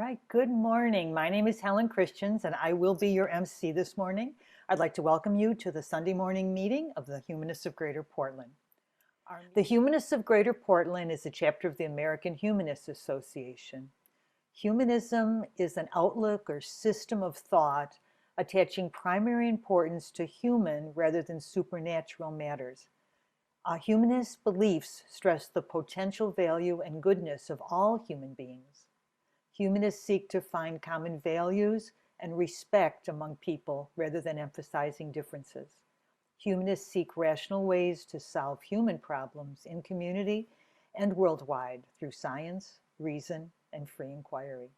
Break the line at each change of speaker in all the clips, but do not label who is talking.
right, good morning. My name is Helen Christians, and I will be your MC this morning. I'd like to welcome you to the Sunday morning meeting of the Humanists of Greater Portland. The Humanists of Greater Portland is a chapter of the American Humanist Association. Humanism is an outlook or system of thought attaching primary importance to human rather than supernatural matters. Humanist beliefs stress the potential value and goodness of all human beings. Humanists seek to find common values and respect among people rather than emphasizing differences. Humanists seek rational ways to solve human problems in community and worldwide through science, reason, and free inquiry.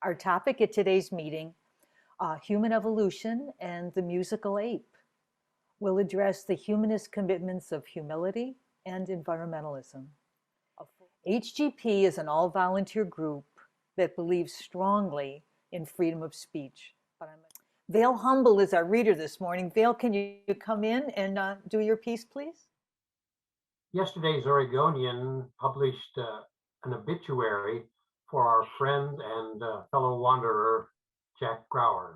Our topic at today's meeting, human evolution and the musical ape, will address the humanist commitments of humility and environmentalism. HGP is an all-volunteer group that believes strongly in freedom of speech. Vale Humble is our reader this morning. Vale, can you come in and do your piece, please?
Yesterday's Oregonian published an obituary for our friend and fellow wanderer, Jack Grauer.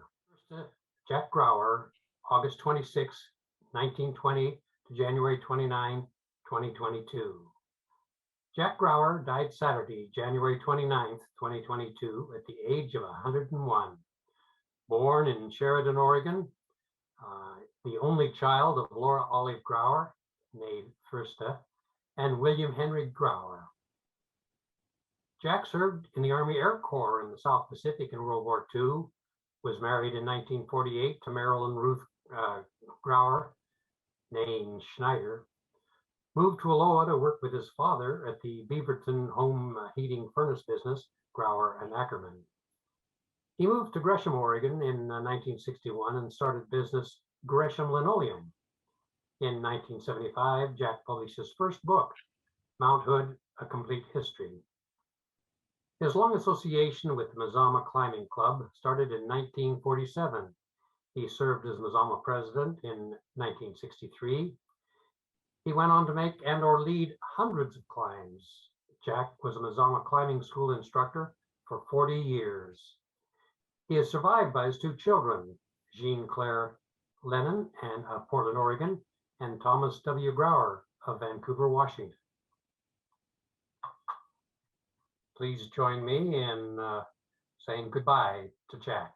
Jack Grauer, August 26, 1920 to January 29, 2022. Jack Grauer died Saturday, January 29th, 2022, at the age of 101. Born in Sheridan, Oregon, the only child of Laura Olive Grauer, née Fürsta, and William Henry Grauer. Jack served in the Army Air Corps in the South Pacific in World War II, was married in 1948 to Marilyn Ruth Grauer, née Schneider, moved to Aloha to work with his father at the Beaverton home heating furnace business, Grauer and Ackerman. He moved to Gresham, Oregon in 1961 and started business Gresham Linoleum. In 1975, Jack published his first book, Mount Hood, A Complete History. His long association with the Mazama Climbing Club started in 1947. He served as Mazama president in 1963. He went on to make and or lead hundreds of climbs. Jack was a Mazama Climbing School instructor for 40 years. He is survived by his two children, Jean Claire Lennon of Portland, Oregon, and Thomas W. Grauer of Vancouver, Washington. Please join me in saying goodbye to Jack.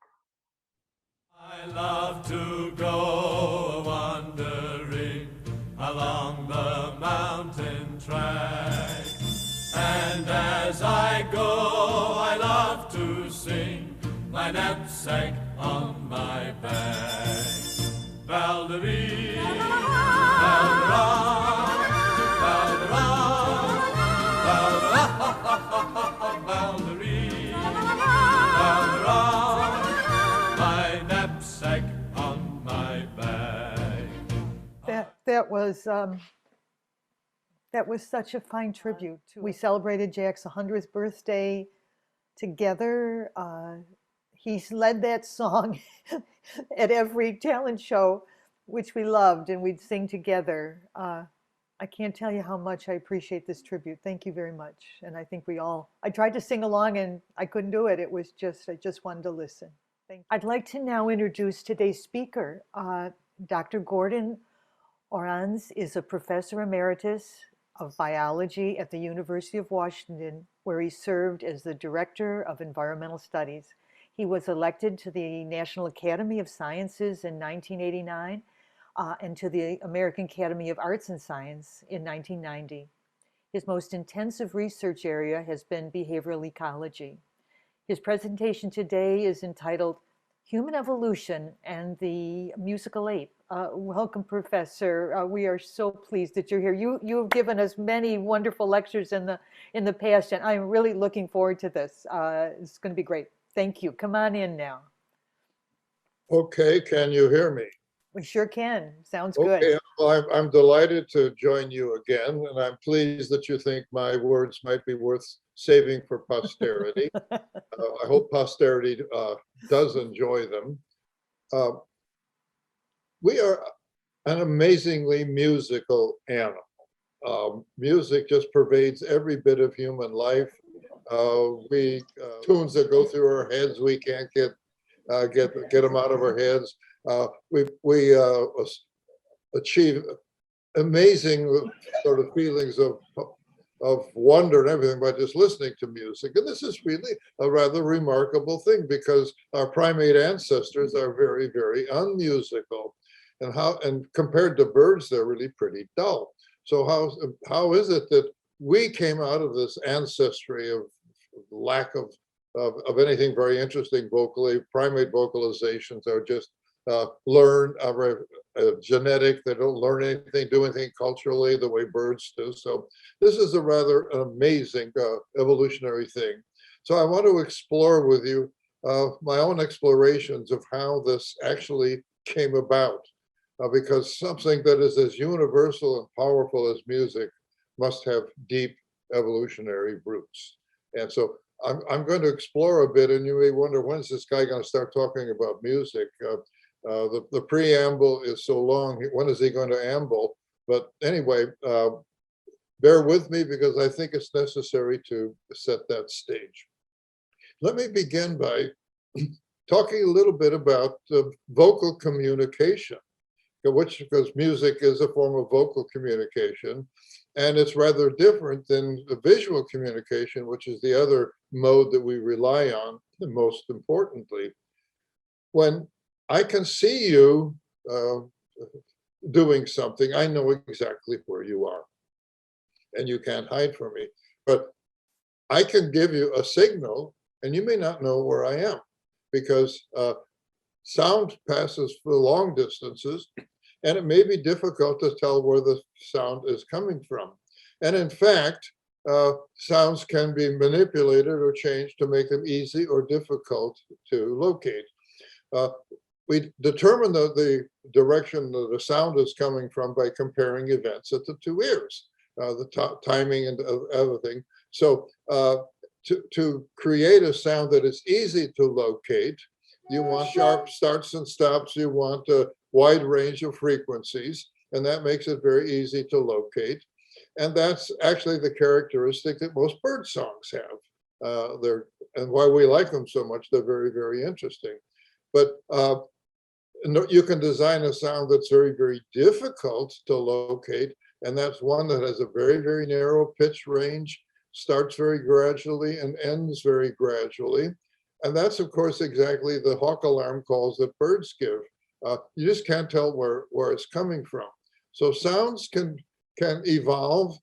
I love to go wandering along the mountain track, and as I go, I love to sing my knapsack on my back. Valderi, Valdera, Valdera, Valdera, Valderi, Valdera, my knapsack on my back.
That was such a fine tribute. We celebrated Jack's 100th birthday together. He's led that song at every talent show, which we loved, and we'd sing together. I can't tell you how much I appreciate this tribute. Thank you very much. And I think I tried to sing along and I couldn't do it. I just wanted to listen. I'd like to now introduce today's speaker. Dr. Gordon Orians is a Professor Emeritus of Biology at the University of Washington, where he served as the Director of Environmental Studies. He was elected to the National Academy of Sciences in 1989 and to the American Academy of Arts and Science in 1990. His most intensive research area has been behavioral ecology. His presentation today is entitled Human Evolution and the Musical Ape. Welcome, Professor. We are so pleased that you're here. You have given us many wonderful lectures in the past, and I'm really looking forward to this. It's going to be great. Thank you. Come on in now.
Okay, can you hear me?
We sure can. Sounds
good.
Okay,
well, I'm delighted to join you again, and I'm pleased that you think my words might be worth saving for posterity. I hope posterity does enjoy them. We are an amazingly musical animal. Music just pervades every bit of human life. We tunes that go through our heads. We can't get them out of our heads. We achieve amazing sort of feelings of wonder and everything by just listening to music. And this is really a rather remarkable thing because our primate ancestors are very, very unmusical. And compared to birds, they're really pretty dull. So how is it that we came out of this ancestry of lack of anything very interesting vocally? Primate vocalizations are just learned, genetic. They don't learn anything, do anything culturally the way birds do. So this is a rather amazing evolutionary thing. So I want to explore with you my own explorations of how this actually came about, because something that is as universal and powerful as music must have deep evolutionary roots. And so I'm going to explore a bit, and you may wonder, when is this guy going to start talking about music? The preamble is so long, when is he going to amble? But anyway, bear with me because I think it's necessary to set that stage. Let me begin by talking a little bit about vocal communication, because music is a form of vocal communication, and it's rather different than the visual communication, which is the other mode that we rely on, and most importantly. When I can see you doing something, I know exactly where you are, and you can't hide from me. But I can give you a signal, and you may not know where I am, because sound passes for long distances, and it may be difficult to tell where the sound is coming from. And in fact, sounds can be manipulated or changed to make them easy or difficult to locate. We determine the direction that the sound is coming from by comparing events at the two ears, the timing and everything. So to create a sound that is easy to locate, you want sharp starts and stops, you want a wide range of frequencies, and that makes it very easy to locate. And that's actually the characteristic that most bird songs have. And why we like them so much, they're very, very interesting. But you can design a sound that's very, very difficult to locate, and that's one that has a very, very narrow pitch range, starts very gradually and ends very gradually. And that's, of course, exactly the hawk alarm calls that birds give. You just can't tell where it's coming from. So sounds can evolve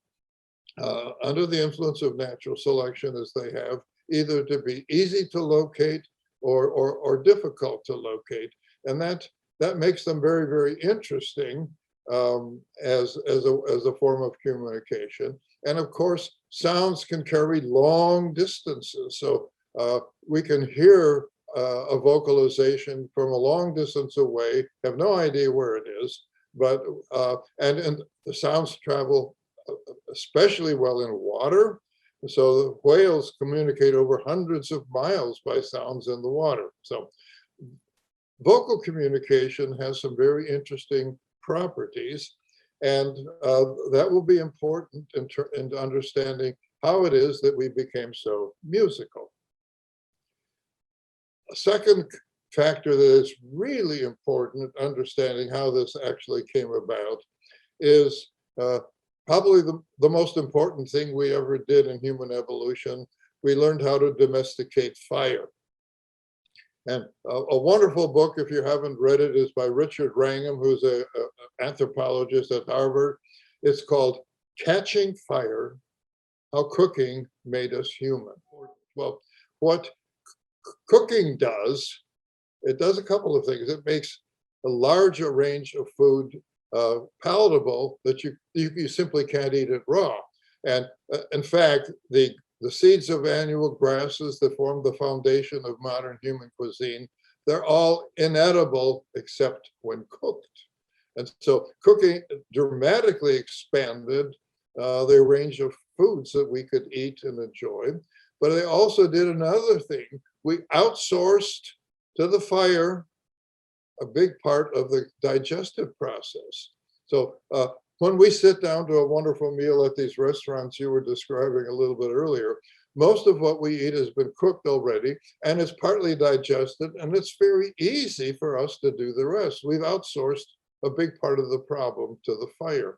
under the influence of natural selection, as they have, either to be easy to locate or difficult to locate. And that makes them very, very interesting as a form of communication. And of course, sounds can carry long distances. So we can hear a vocalization from a long distance away, have no idea where it is, but and the sounds travel especially well in water. So the whales communicate over hundreds of miles by sounds in the water. So vocal communication has some very interesting properties, and that will be important in understanding how it is that we became so musical. A second factor that is really important in understanding how this actually came about is probably the most important thing we ever did in human evolution. We learned how to domesticate fire. And a wonderful book, if you haven't read it, is by Richard Wrangham, who's an anthropologist at Harvard. It's called Catching Fire, How Cooking Made Us Human. Well, what cooking does, it does a couple of things. It makes a larger range of food palatable that you simply can't eat it raw. And in fact, the seeds of annual grasses that form the foundation of modern human cuisine, they're all inedible except when cooked. And so cooking dramatically expanded the range of foods that we could eat and enjoy. But they also did another thing. We outsourced to the fire a big part of the digestive process. So when we sit down to a wonderful meal at these restaurants you were describing a little bit earlier, most of what we eat has been cooked already, and it's partly digested, and it's very easy for us to do the rest. We've outsourced a big part of the problem to the fire.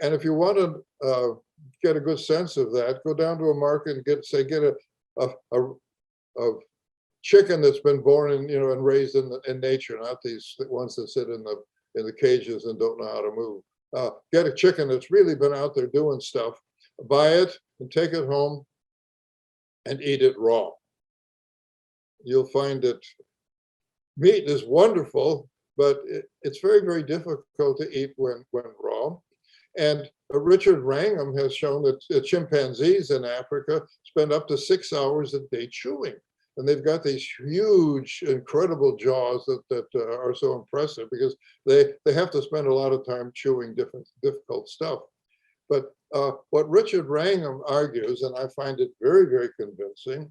And if you want to get a good sense of that, go down to a market and get a chicken that's been born and and raised in nature, not these ones that sit in the cages and don't know how to move. Get a chicken that's really been out there doing stuff, buy it and take it home and eat it raw. You'll find that meat is wonderful, but it's very, very difficult to eat when raw. And Richard Wrangham has shown that chimpanzees in Africa spend up to 6 hours a day chewing. And they've got these huge, incredible jaws that are so impressive because they have to spend a lot of time chewing difficult stuff. But what Richard Wrangham argues, and I find it very, very convincing,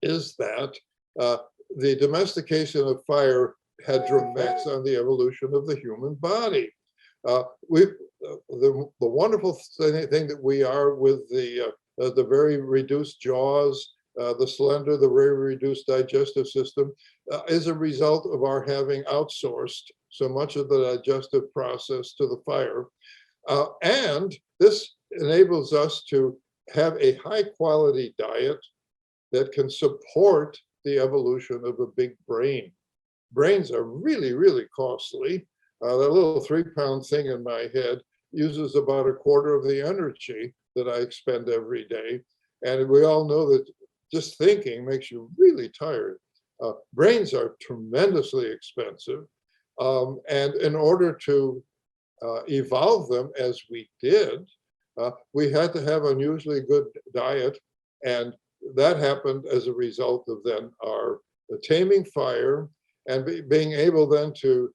is that the domestication of fire had direct effects on the evolution of the human body. The wonderful thing that we are with the very reduced jaws, the slender, the very reduced digestive system, is a result of our having outsourced so much of the digestive process to the fire. And this enables us to have a high quality diet that can support the evolution of a big brain. Brains are really, really costly. That little 3-pound thing in my head uses about a quarter of the energy that I expend every day. And we all know that just thinking makes you really tired. Brains are tremendously expensive. And in order to evolve them as we did, we had to have an unusually good diet. And that happened as a result of then our taming fire and being able then to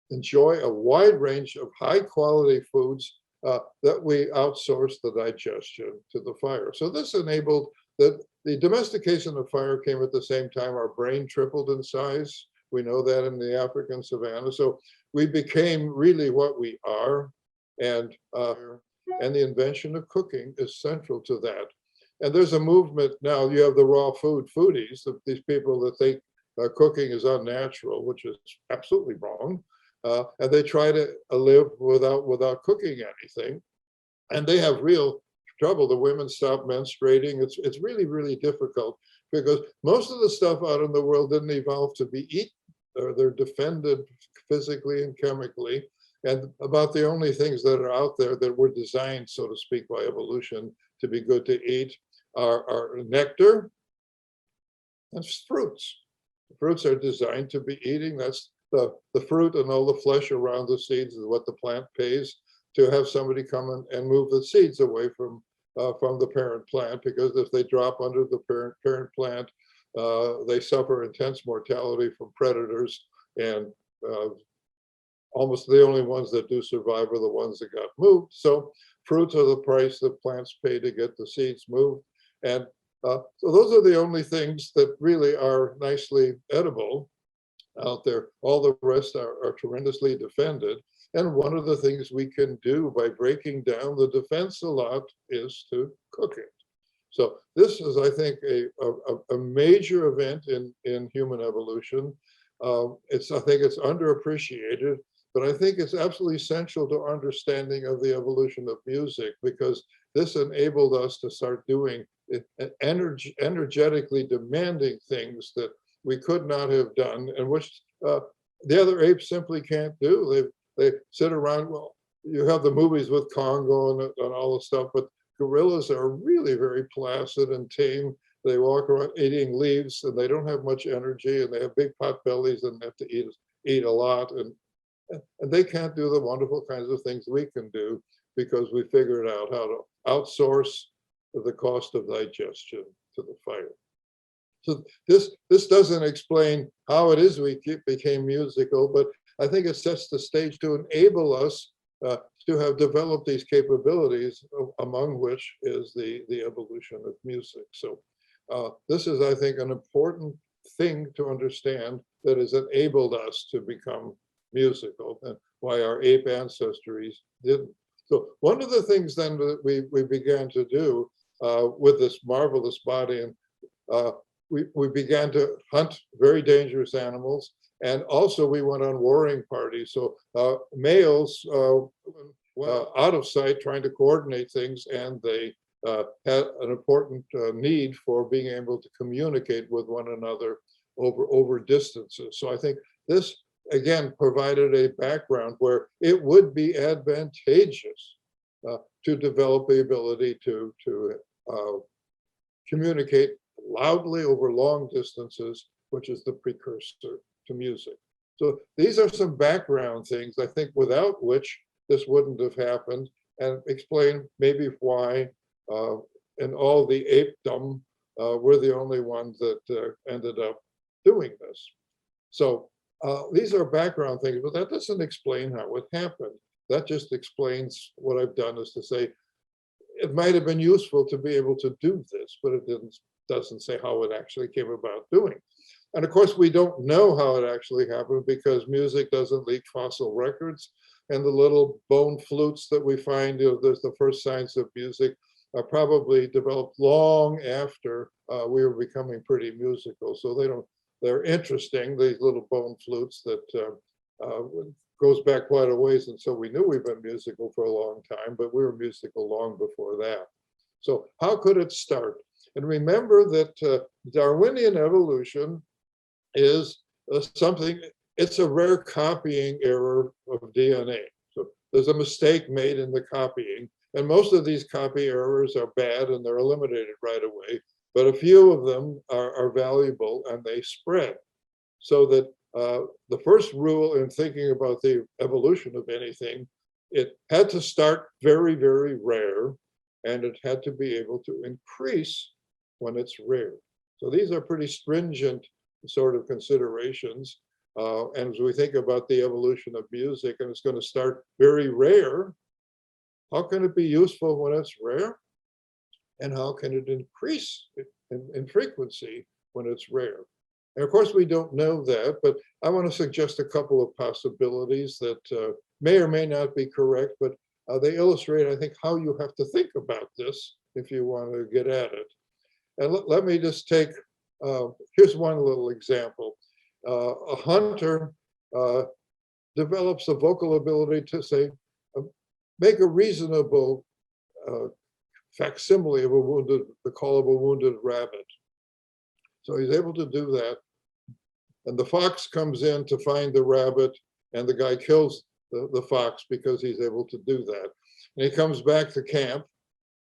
enjoy a wide range of high quality foods that we outsourced the digestion to the fire. So this enabled that the domestication of fire came at the same time our brain tripled in size. We know that in the African savanna. So we became really what we are, and the invention of cooking is central to that. And there's a movement now. You have the raw food foodies, these people that think cooking is unnatural, which is absolutely wrong. And they try to live without cooking anything, and they have real trouble. The women stop menstruating. It's really, really difficult because most of the stuff out in the world didn't evolve to be eaten, or they're defended physically and chemically. And about the only things that are out there that were designed, so to speak, by evolution to be good to eat are nectar and fruits. Fruits are designed to be eating. That's the fruit and all the flesh around the seeds is what the plant pays to have somebody come and move the seeds away from the parent plant, because if they drop under the parent plant, they suffer intense mortality from predators, and almost the only ones that do survive are the ones that got moved. So fruits are the price that plants pay to get the seeds moved. And so those are the only things that really are nicely edible out there. All the rest are tremendously defended. And one of the things we can do by breaking down the defense a lot is to cook it. So this is, I think, a major event in human evolution. I think it's underappreciated, but I think it's absolutely essential to understanding of the evolution of music, because this enabled us to start doing energetically demanding things that we could not have done, and which the other apes simply can't do. They sit around. Well, you have the movies with Congo and all the stuff, but gorillas are really very placid and tame. They walk around eating leaves, and they don't have much energy, and they have big pot bellies and have to eat a lot, and they can't do the wonderful kinds of things we can do because we figured out how to outsource the cost of digestion to the fire. So this doesn't explain how it is we became musical, but I think it sets the stage to enable us to have developed these capabilities, among which is the evolution of music. So this is, I think, an important thing to understand that has enabled us to become musical, and why our ape ancestries didn't. So one of the things then that we began to do with this marvelous body. And we began to hunt very dangerous animals. And also we went on warring parties. So males out of sight trying to coordinate things, and they had an important need for being able to communicate with one another over distances. So I think this, again, provided a background where it would be advantageous to develop the ability to communicate loudly over long distances, which is the precursor to music. So these are some background things, I think, without which this wouldn't have happened, and explain maybe why in all the apedom, we're the only ones that ended up doing this. So these are background things, but that doesn't explain how it happened. That just explains what I've done, is to say it might have been useful to be able to do this, but it doesn't say how it actually came about doing. And of course, we don't know how it actually happened, because music doesn't leak fossil records. And the little bone flutes that we find, there's the first signs of music, are probably developed long after we were becoming pretty musical. So they're interesting, these little bone flutes that goes back quite a ways. And so we knew we've been musical for a long time, but we were musical long before that. So how could it start? And remember that Darwinian evolution is something, it's a rare copying error of DNA. So there's a mistake made in the copying, and most of these copy errors are bad and they're eliminated right away, but a few of them are valuable and they spread. So that the first rule in thinking about the evolution of anything, it had to start very, very rare, and it had to be able to increase when it's rare. So these are pretty stringent sort of considerations. And as we think about the evolution of music, and it's going to start very rare, how can it be useful when it's rare? And how can it increase in frequency when it's rare? And of course, we don't know that, but I want to suggest a couple of possibilities that may or may not be correct, but they illustrate, I think, how you have to think about this if you want to get at it. And let me just take, here's one little example. A hunter develops a vocal ability to say, make a reasonable facsimile of the call of a wounded rabbit. So he's able to do that. And the fox comes in to find the rabbit, and the guy kills the fox because he's able to do that. And he comes back to camp,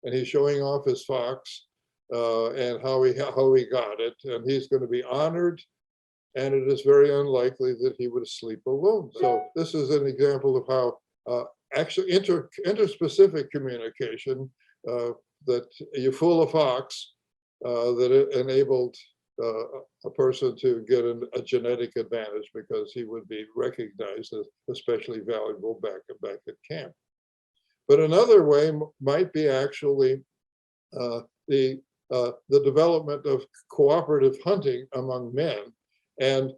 and he's showing off his fox and how he got it. And he's going to be honored, and it is very unlikely that he would sleep alone. So this is an example of how actually interspecific communication, that you fool a fox, that it enabled a person to get a genetic advantage because he would be recognized as especially valuable back at camp. But another way might be actually the development of cooperative hunting among men. And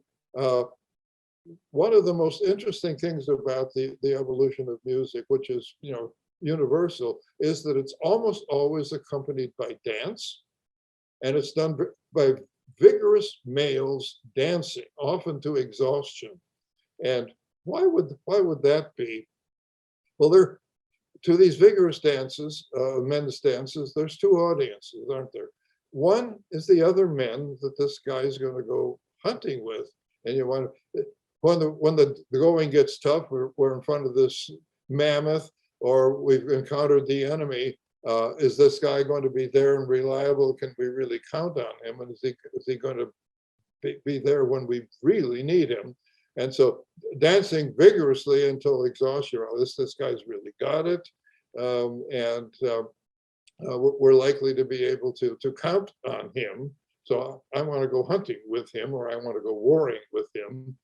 one of the most interesting things about the evolution of music, which is universal, is that it's almost always accompanied by dance, and it's done by vigorous males dancing, often to exhaustion. And why would that be? Well, to these vigorous dances, men's dances, there's two audiences, aren't there? One is the other men that this guy is going to go hunting with, and you want to, when the going gets tough, we're in front of this mammoth, or we've encountered the enemy. Is this guy going to be there and reliable? Can we really count on him? And is he going to be there when we really need him? And so dancing vigorously until exhaustion. This guy's really got it, and we're likely to be able to count on him. So I want to go hunting with him, or I want to go warring with him,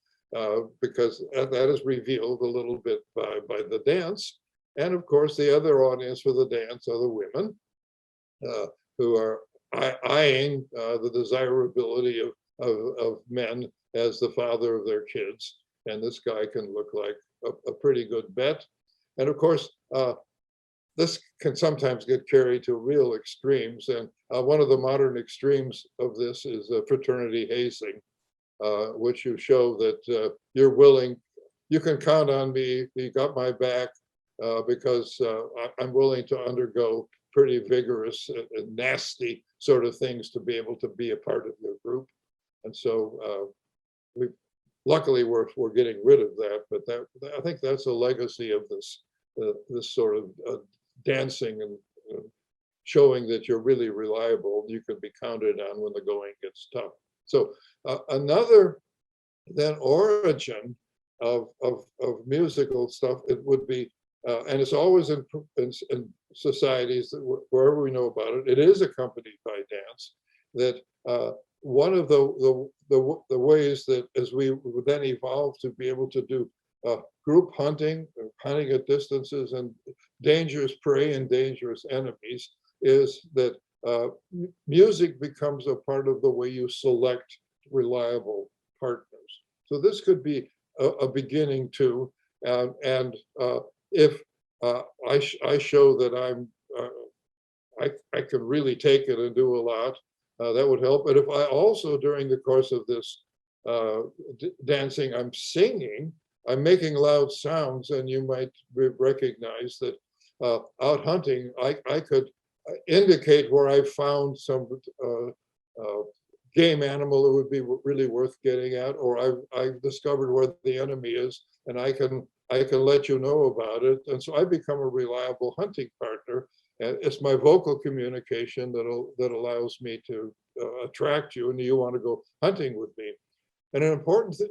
because that is revealed a little bit by the dance. And of course, the other audience for the dance are the women, who are eyeing the desirability of men as the father of their kids. And this guy can look like a pretty good bet. And of course, this can sometimes get carried to real extremes. And one of the modern extremes of this is fraternity hazing, which you show that you're willing, you can count on me, you got my back, because I'm willing to undergo pretty vigorous and nasty sort of things to be able to be a part of your group. And so luckily we're getting rid of that, but I think that's a legacy of this this sort of dancing and showing that you're really reliable. You can be counted on when the going gets tough. So another then origin of musical stuff, it would be, and it's always in societies that wherever we know about it, it is accompanied by dance. That one of the ways that as we would then evolve to be able to do group hunting at distances and dangerous prey and dangerous enemies is that music becomes a part of the way you select reliable partners. So this could be a beginning too. And if I show that I can really take it and do a lot, that would help. But if I also, during the course of this dancing, I'm singing, I'm making loud sounds, and you might recognize that out hunting, I could indicate where I found some game animal that would be really worth getting at, or I've discovered where the enemy is, and I can let you know about it. And so I become a reliable hunting partner. And it's my vocal communication that allows me to attract you, and you want to go hunting with me. And an important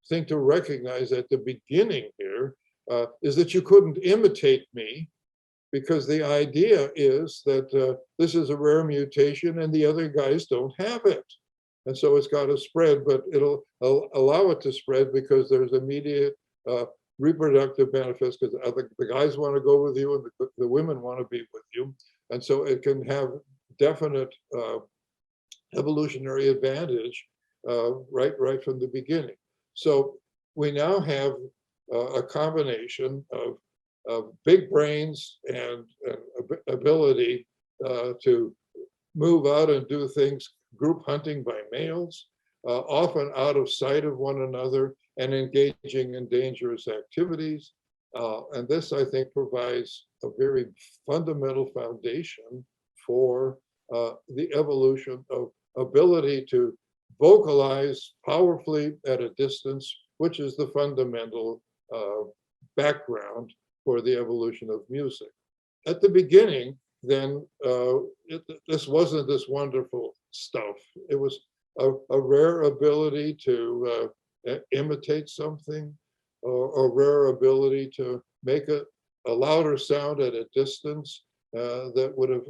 thing to recognize at the beginning here is that you couldn't imitate me, because the idea is that this is a rare mutation and the other guys don't have it. And so it's got to spread, but it'll allow it to spread because there's immediate reproductive benefits, because the guys want to go with you and the women want to be with you. And so it can have definite evolutionary advantage right from the beginning. So we now have a combination of big brains and ability to move out and do things, group hunting by males, often out of sight of one another and engaging in dangerous activities. And this, I think, provides a very fundamental foundation for the evolution of ability to vocalize powerfully at a distance, which is the fundamental background for the evolution of music. At the beginning, then, this wasn't this wonderful stuff. It was a rare ability to imitate something, or a rare ability to make a louder sound at a distance that would have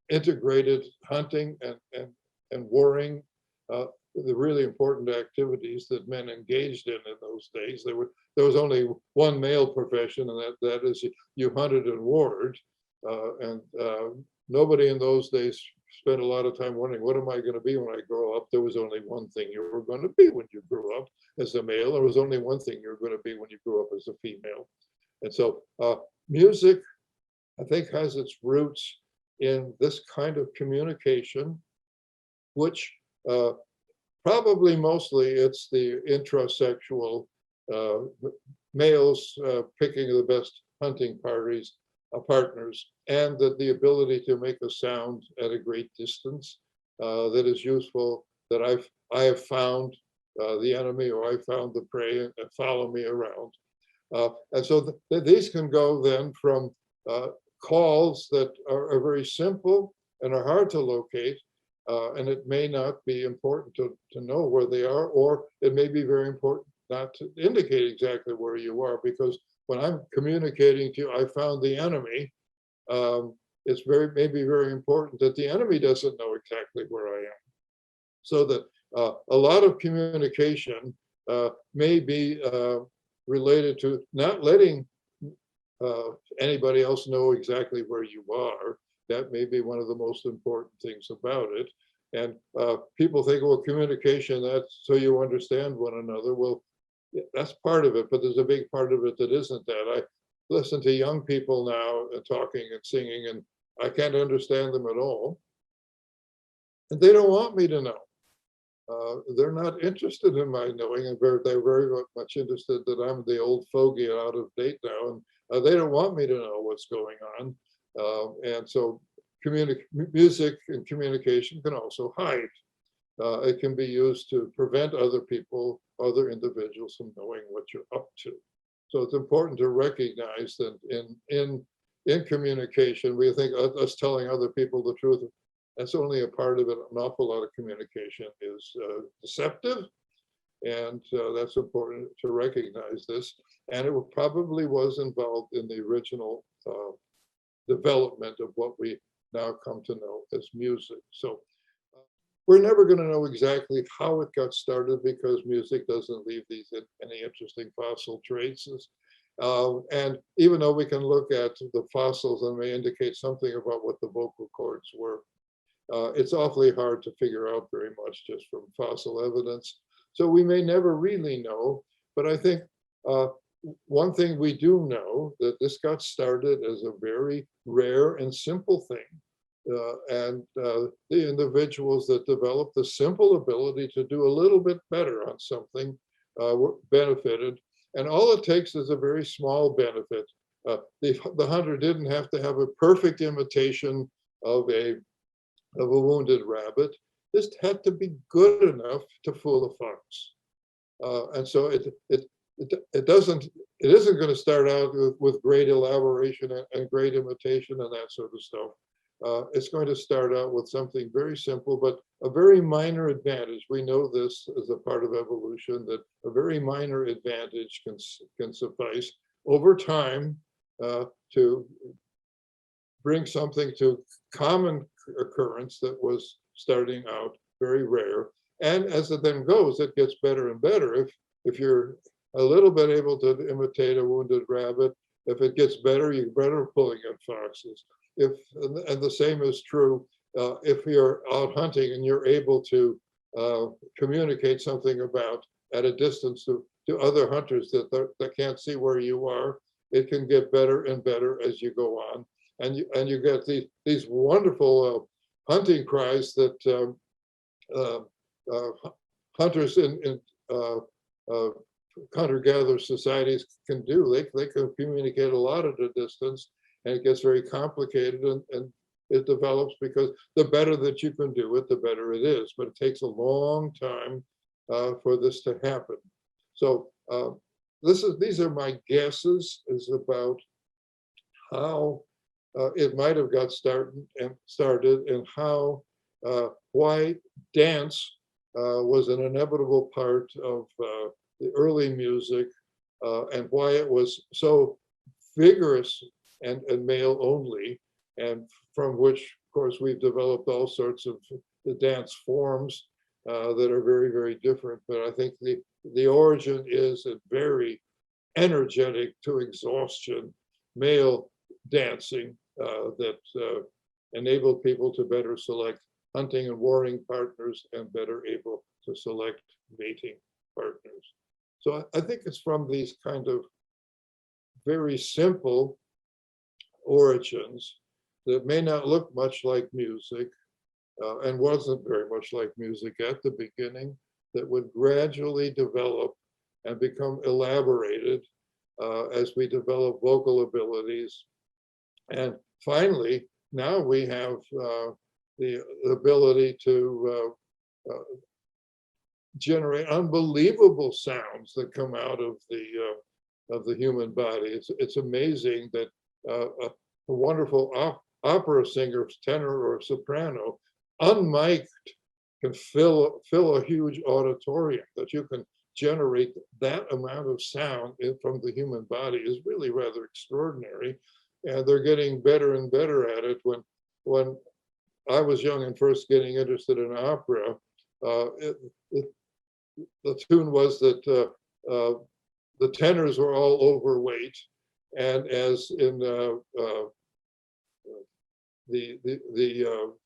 integrated hunting and warring, the really important activities that men engaged in those days. There was only one male profession, and that is you hunted and warred. And nobody in those days spent a lot of time wondering, what am I going to be when I grow up? There was only one thing you were going to be when you grew up as a male. There was only one thing you were going to be when you grew up as a female. And so music, I think, has its roots in this kind of communication, which probably mostly it's the intrasexual males picking the best hunting partners, and that the ability to make a sound at a great distance that is useful, that I have found the enemy, or I found the prey and follow me around. And so these can go then from calls that are very simple and are hard to locate, and it may not be important to know where they are, or it may be very important not to indicate exactly where you are, because when I'm communicating to you, I found the enemy, it's maybe very important that the enemy doesn't know exactly where I am. So that a lot of communication may be related to not letting anybody else know exactly where you are. That may be one of the most important things about it. And people think, well, communication, that's so you understand one another. Well, that's part of it, but there's a big part of it that isn't that. listen to young people now talking and singing, and I can't understand them at all. And they don't want me to know. They're not interested in my knowing, and they're very much interested that I'm the old fogey and out of date now, and they don't want me to know what's going on. And so music and communication can also hide. It can be used to prevent other people, other individuals from knowing what you're up to. So it's important to recognize that in communication, we think us telling other people the truth, that's only a part of it. An awful lot of communication is deceptive, and that's important to recognize this. And it probably was involved in the original development of what we now come to know as music. So we're never going to know exactly how it got started because music doesn't leave any interesting fossil traces. And even though we can look at the fossils and may indicate something about what the vocal cords were, it's awfully hard to figure out very much just from fossil evidence. So we may never really know, but I think one thing we do know that this got started as a very rare and simple thing. And the individuals that developed the simple ability to do a little bit better on something benefited. And all it takes is a very small benefit. The hunter didn't have to have a perfect imitation of a wounded rabbit. This had to be good enough to fool a fox. And so it isn't going to start out with great elaboration and great imitation and that sort of stuff. It's going to start out with something very simple, but a very minor advantage. We know this as a part of evolution, that a very minor advantage can suffice over time to bring something to common occurrence that was starting out very rare. And as it then goes, it gets better and better. If you're a little bit able to imitate a wounded rabbit, if it gets better, you're better pulling at foxes. And the same is true if you're out hunting and you're able to communicate something about at a distance to other hunters that can't see where you are. It can get better and better as you go on, and you get these wonderful hunting cries that hunters in hunter-gatherer societies can do. They can communicate a lot at a distance. And it gets very complicated and it develops because the better that you can do it, the better it is. But it takes a long time for this to happen. So these are my guesses is about how it might have got started and how why dance was an inevitable part of the early music and why it was so vigorous and male only, and from which, of course, we've developed all sorts of the dance forms that are very, very different. But I think the origin is a very energetic to exhaustion male dancing that enabled people to better select hunting and warring partners and better able to select mating partners. So I think it's from these kind of very simple origins that may not look much like music and wasn't very much like music at the beginning, that would gradually develop and become elaborated as we develop vocal abilities. And finally, now we have the ability to generate unbelievable sounds that come out of the human body. It's amazing that a wonderful opera singer, tenor or soprano, unmiked, can fill a huge auditorium. That you can generate that amount of sound from the human body is really rather extraordinary. And they're getting better and better at it. When I was young and first getting interested in opera, the tune was that the tenors were all overweight, and as in the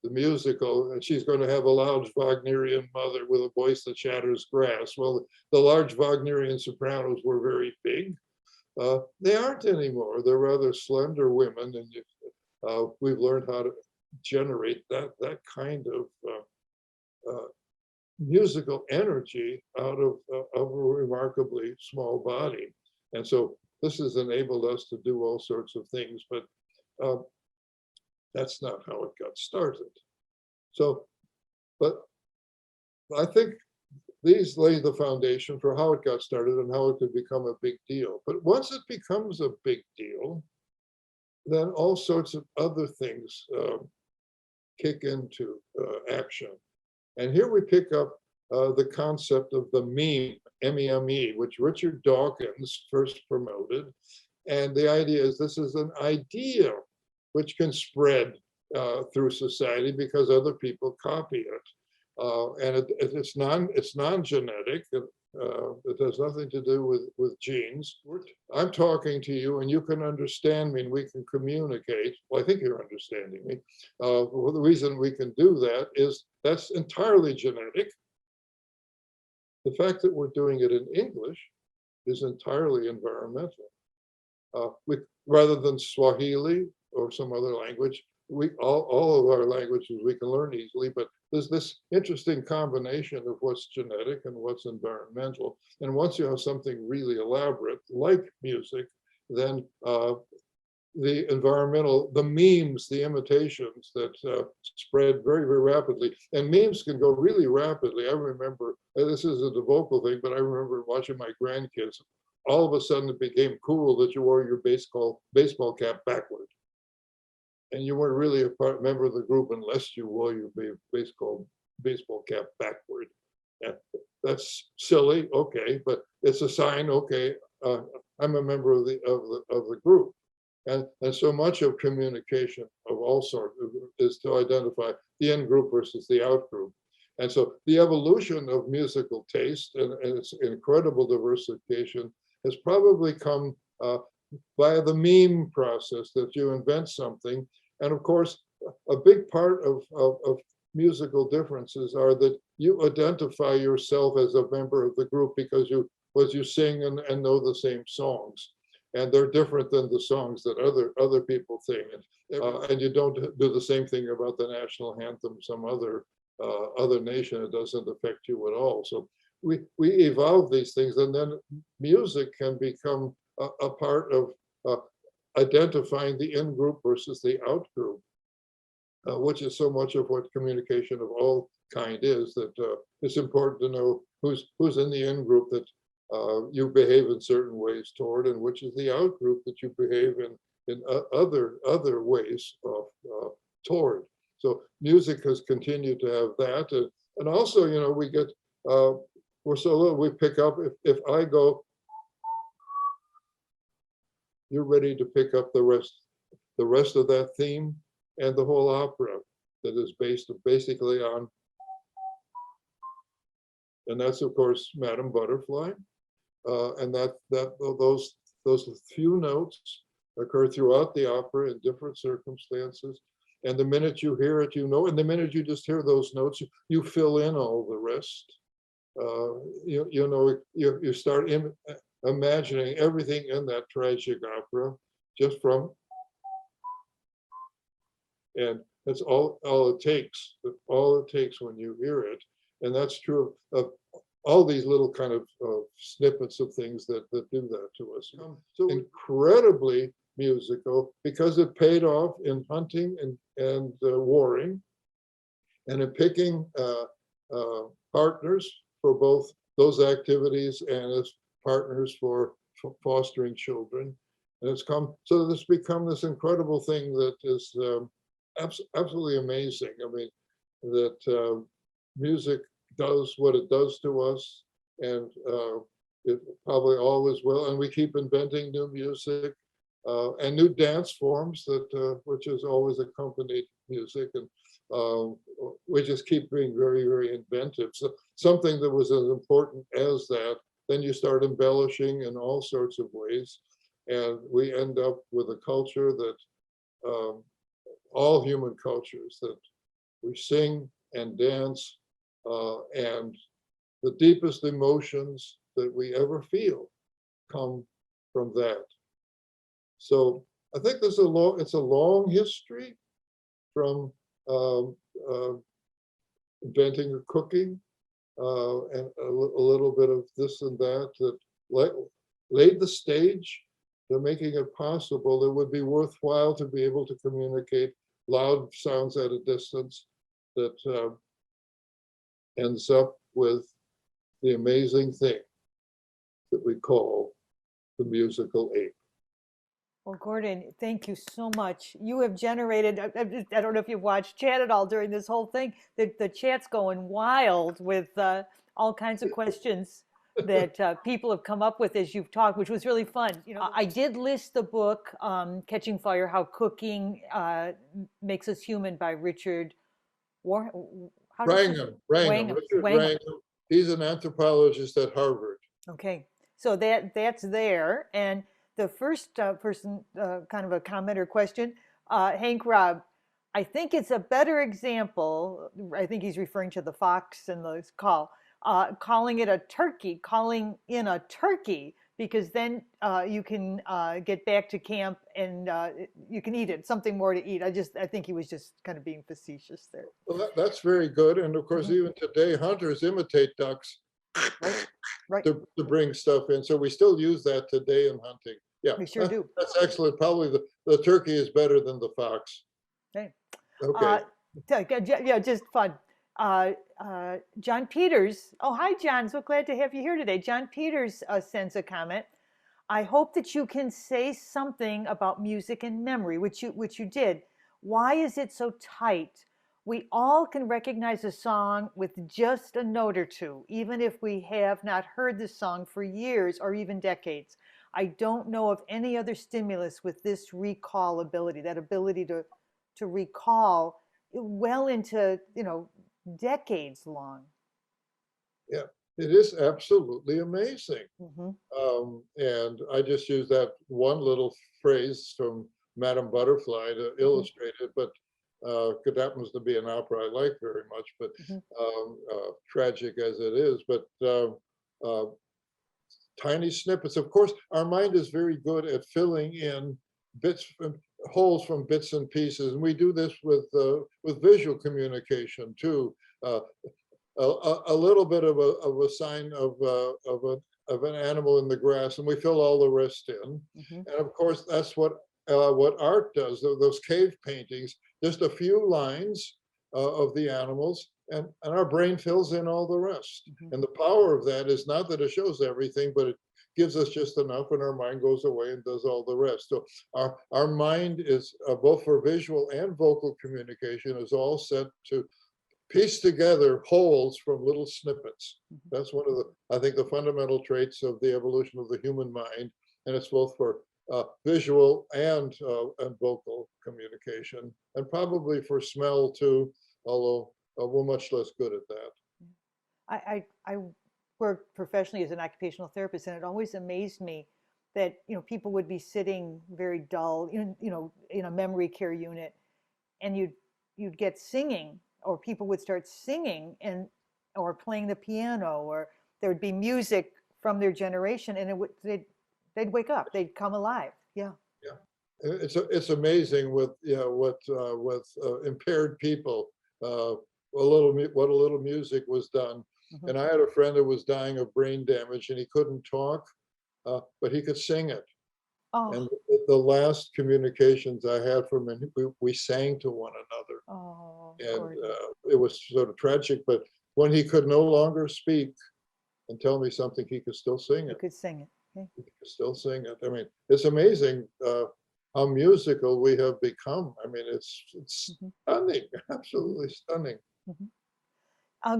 musical, and she's going to have a loud Wagnerian mother with a voice that shatters grass. Well, the large Wagnerian sopranos were very big, They aren't anymore. They're rather slender women, and we've learned how to generate that kind of musical energy out of a remarkably small body. And so this has enabled us to do all sorts of things, but that's not how it got started. So, but I think these lay the foundation for how it got started and how it could become a big deal. But once it becomes a big deal, then all sorts of other things kick into action. And here we pick up the concept of the meme, M-E-M-E, which Richard Dawkins first promoted. And the idea is this is an idea which can spread through society because other people copy it. And it's non-genetic. It has nothing to do with genes. I'm talking to you and you can understand me and we can communicate. Well, I think you're understanding me. Well, the reason we can do that is that's entirely genetic. The fact that we're doing it in English is entirely environmental. Rather than Swahili or some other language, all of our languages we can learn easily, but there's this interesting combination of what's genetic and what's environmental. And once you have something really elaborate, like music, then the environmental, the memes, the imitations that spread very, very rapidly. And memes can go really rapidly. I remember, this isn't a vocal thing, but I remember watching my grandkids. All of a sudden it became cool that you wore your baseball cap backward. And you weren't really a member of the group unless you wore your baseball cap backward. And that's silly, okay, but it's a sign, okay, I'm a member of the group. And so much of communication of all sorts is to identify the in group versus the out group. And so the evolution of musical taste and its incredible diversification has probably come via the meme process, that you invent something. And of course, a big part of musical differences are that you identify yourself as a member of the group because you sing and know the same songs. And they're different than the songs that other people sing. And you don't do the same thing about the national anthem, some other nation. It doesn't affect you at all. So we evolve these things, and then music can become a part of identifying the in-group versus the out-group, which is so much of what communication of all kind is, that it's important to know who's in the in-group that you behave in certain ways toward, and which is the out-group that you behave in other ways toward. So music has continued to have that. And also, you know, we get, we're so little, we pick up, if I go, you're ready to pick up the rest of that theme and the whole opera that is based basically on, and that's of course Madame Butterfly, and those few notes occur throughout the opera in different circumstances. And the minute you hear it, you know, and the minute you just hear those notes, you fill in all the rest. You know, you start imagining everything in that tragic opera just from, and that's all it takes when you hear it. And that's true of all these little kind of snippets of things that do that to us. So incredibly musical because it paid off in hunting and warring, and in picking partners for both those activities and as partners for fostering children. And it's come, so this become this incredible thing that is absolutely amazing. I mean, that music does what it does to us, and it probably always will. And we keep inventing new music and new dance forms that which has always accompanied music, and we just keep being very, very inventive. So something that was as important as that, then you start embellishing in all sorts of ways, and we end up with a culture that all human cultures, that we sing and dance, and the deepest emotions that we ever feel come from that. So I think it's a long history from inventing or cooking, and a little bit of this and that laid the stage to making it possible. It would be worthwhile to be able to communicate loud sounds at a distance that ends up with the amazing thing that we call the musical ape.
Well, Gordon, thank you so much. You have generated, I don't know if you've watched chat at all during this whole thing. The chat's going wild with all kinds of questions that people have come up with as you've talked, which was really fun. You know, I did list the book, Catching Fire, How Cooking Makes Us Human by Richard
Wrangham. Richard
Wrangham.
Wrangham. He's an anthropologist at Harvard.
Okay, so that's there. And the first person, kind of a comment or question, Hank Robb, I think it's a better example. I think he's referring to the fox and the call, calling it a turkey, calling in a turkey, because then you can get back to camp and you can eat it, something more to eat. I think he was just kind of being facetious there.
Well, that's very good. And of course, even today, hunters imitate ducks
Right.
to bring stuff in. So we still use that today in hunting. Yeah,
We sure do.
That's excellent. Probably the turkey is better than the fox.
Okay.
Okay.
Yeah, just fun. John Peters. Oh, hi, John. So glad to have you here today. John Peters sends a comment. I hope that you can say something about music and memory, which you did. Why is it so tight? We all can recognize a song with just a note or two, even if we have not heard the song for years or even decades. I don't know of any other stimulus with this recall ability, that ability to recall well into, decades long.
Yeah, it is absolutely amazing.
Mm-hmm.
And I just use that one little phrase from Madame Butterfly to illustrate it, but it happens to be an opera I like very much, but tragic as it is. But tiny snippets. Of course, our mind is very good at filling in holes from bits and pieces, and we do this with visual communication too. A little bit of a sign of an animal in the grass, and we fill all the rest in. And of course, that's what art does. Those cave paintings, just a few lines of the animals, and our brain fills in all the rest. And the power of that is not that it shows everything, but it gives us just enough, and our mind goes away and does all the rest. So our mind is, both for visual and vocal communication, is all set to piece together wholes from little snippets. That's one of I think, the fundamental traits of the evolution of the human mind, and it's both for visual and vocal communication, and probably for smell too, although we're much less good at that.
I work professionally as an occupational therapist, and it always amazed me that people would be sitting very dull, in a memory care unit, and you'd get singing, or people would start singing or playing the piano, or there would be music from their generation, and they'd wake up, they'd come alive. Yeah.
It's amazing with impaired people, what a little music was done. And I had a friend who was dying of brain damage, and he couldn't talk, but he could sing it.
Oh.
And the last communications I had from him, we sang to one another.
Oh,
and it was sort of tragic, but when he could no longer speak and tell me something, he could still sing it.
He could sing it. Okay.
He could still sing it. I mean, it's amazing how musical we have become. I mean, it's stunning, absolutely stunning.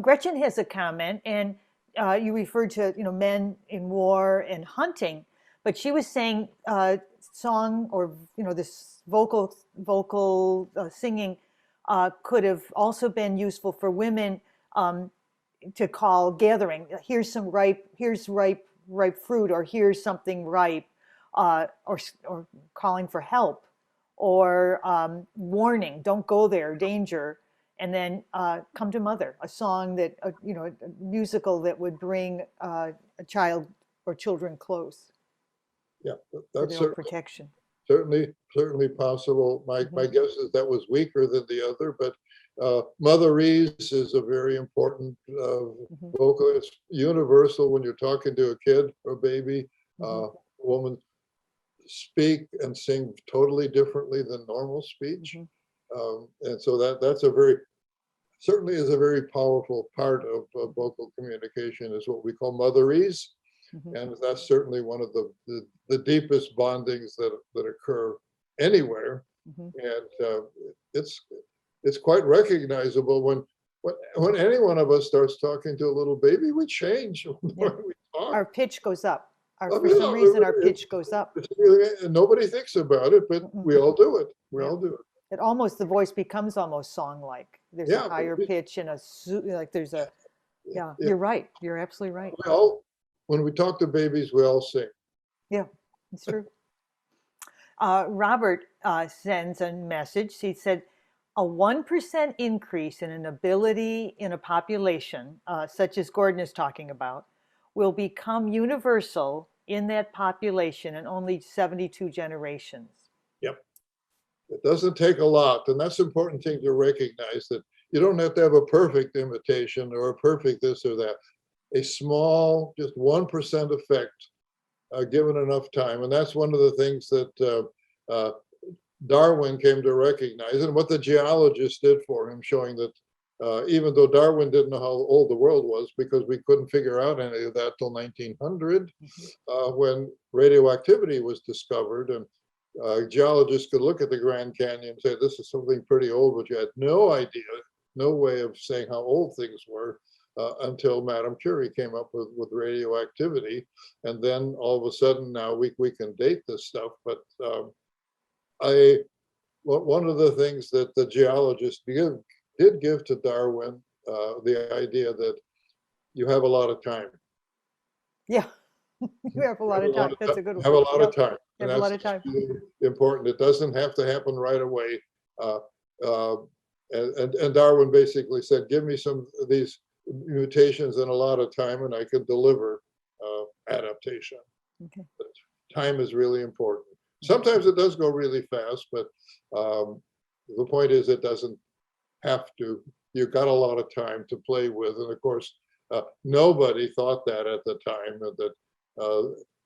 Gretchen has a comment, and you referred to men in war and hunting, but she was saying song, or this vocal singing could have also been useful for women to call gathering. Here's ripe fruit, or here's something ripe, or calling for help, or warning, don't go there, danger. And then Come to Mother, a song that, a musical that would bring a child or children close.
Yeah,
for
that's
their own protection.
certainly possible. My
Mhm.
guess is that was weaker than the other, but motherese is a very important
Mhm.
vocal. It's universal when you're talking to a kid or a baby.
Mhm.
Women speak and sing totally differently than normal speech,
Mhm.
and so that's a very certainly is a very powerful part of vocal communication. Is what we call motherese.
Mhm.
And that's certainly one of the deepest bondings that occur anywhere.
Mhm.
And it's it's quite recognizable when any one of us starts talking to a little baby, we change
Yeah.
when we talk.
Our pitch goes up.
I
For
mean,
some reason, our pitch goes up.
it's really, nobody thinks about it, but
Mm-mm.
we all do it. We
Yeah.
all do it.
It almost, the voice becomes almost song-like. There's a
Yeah,
higher pitch and like there's a, yeah, you're right. You're absolutely right.
we all, when we talk to babies, we all sing.
Yeah, it's true. Robert sends a message. He said, a 1% increase in an ability in a population, such as Gordon is talking about, will become universal in that population in only 72 generations.
Yep. It doesn't take a lot, and that's an important thing to recognize, that you don't have to have a perfect imitation or a perfect this or that. A small, just 1% effect, given enough time. And that's one of the things that Darwin came to recognize, and what the geologists did for him, showing that even though Darwin didn't know how old the world was, because we couldn't figure out any of that till 1900, when radioactivity was discovered, and geologists could look at the Grand Canyon and say, this is something pretty old, but you had no idea, no way of saying how old things were until Madame Curie came up with radioactivity. And then all of a sudden now we can date this stuff. But one of the things that the geologists did give to Darwin, the idea that you have a lot of time.
Yeah, you have a lot of time. That's a good one.
Have a lot
Yep.
of time.
You
And
have a lot
that's
of time.
really important. It doesn't have to happen right away. Uh, uh, and Darwin basically said, give me some of these mutations in a lot of time and I could deliver adaptation.
Okay.
Time is really important. Sometimes it does go really fast, but the point is it doesn't have to. You've got a lot of time to play with. And of course, nobody thought that at the time.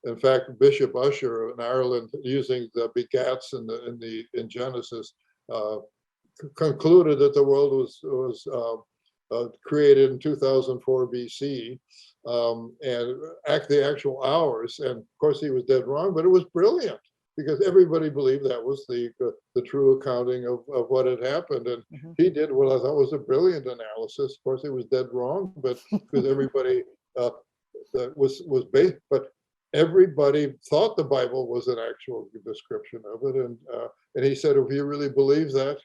In fact, Bishop Ussher in Ireland, using the begats in Genesis, concluded that the world was created in 2004 BC, and the actual hours. And of course, he was dead wrong, but it was brilliant because everybody believed that was the true accounting of what had happened. And he did what I thought was a brilliant analysis. Of course, he was dead wrong, but because everybody that was based, but everybody thought the Bible was an actual description of it. And he said, if you really believe that,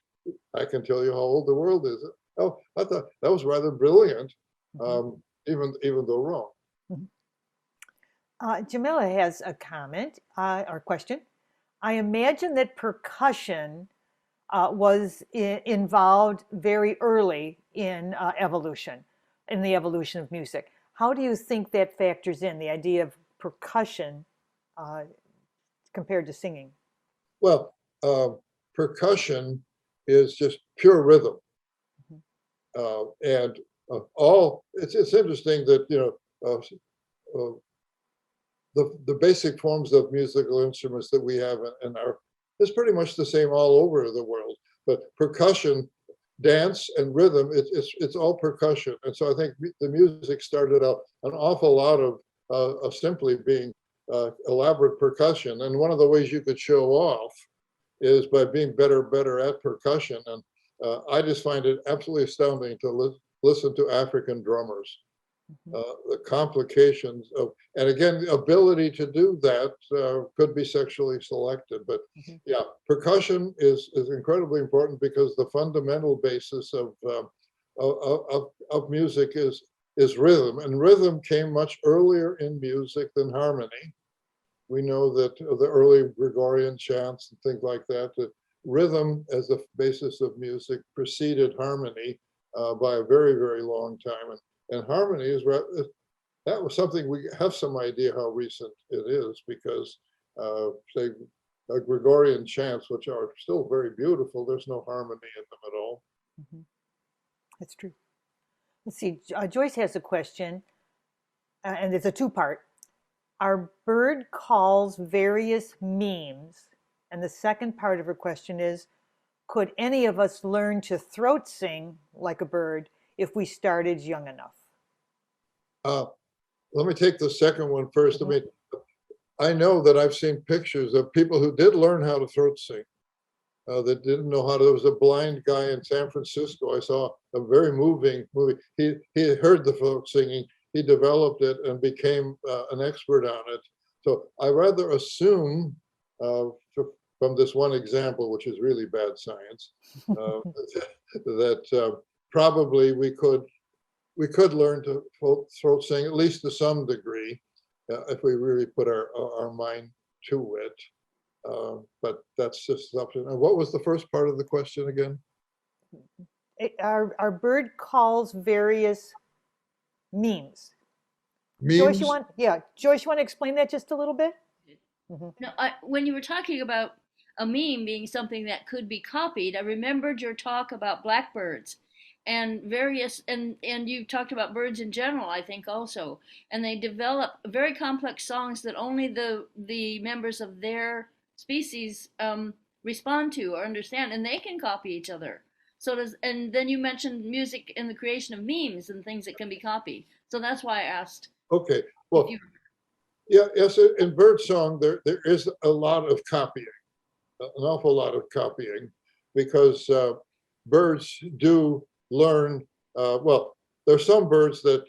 I can tell you how old the world is. Oh, I thought that was rather brilliant, even though wrong.
Jamila has a comment or question. I imagine that percussion was involved very early in evolution, in the evolution of music. How do you think that factors in, the idea of percussion compared to singing?
Well, percussion is just pure rhythm. And it's interesting that, the basic forms of musical instruments that we have in our, is pretty much the same all over the world. But percussion, dance and rhythm, it's all percussion. And so I think the music started out an awful lot of simply being elaborate percussion. And one of the ways you could show off is by being better at percussion. And I just find it absolutely astounding to listen to African drummers. The complications of, and again, the ability to do that could be sexually selected. But yeah, percussion is incredibly important because the fundamental basis of music is rhythm, and rhythm came much earlier in music than harmony. We know that the early Gregorian chants and things like that, that rhythm as the basis of music preceded harmony by a very, very long time. And harmony that was something we have some idea how recent it is, because say, Gregorian chants, which are still very beautiful. There's no harmony in them at all.
Mhm. That's true. Let's see. Joyce has a question, and it's a two-part. Are bird calls various memes? And the second part of her question is, could any of us learn to throat sing like a bird if we started young enough?
Let me take the second one first. I mean, I know that I've seen pictures of people who did learn how to throat sing. That didn't know how to. There was a blind guy in San Francisco. I saw a very moving movie. He heard the throat singing. He developed it and became an expert on it. So I rather assume from this one example, which is really bad science, that probably we could learn to throat sing, at least to some degree, if we really put our mind to it. But that's just something. And what was the first part of the question again?
Are bird calls various memes?
Memes?
Joyce, you want to explain that just a little bit?
No, when you were talking about a meme being something that could be copied, I remembered your talk about blackbirds and various, and you talked about birds in general, I think also, and they develop very complex songs that only the members of their species respond to or understand, and they can copy each other. And then you mentioned music and the creation of memes and things that can be copied. So that's why I asked.
Okay. Well, yes, in birdsong, there is a lot of copying, an awful lot of copying, because birds do learn. Well, there's some birds that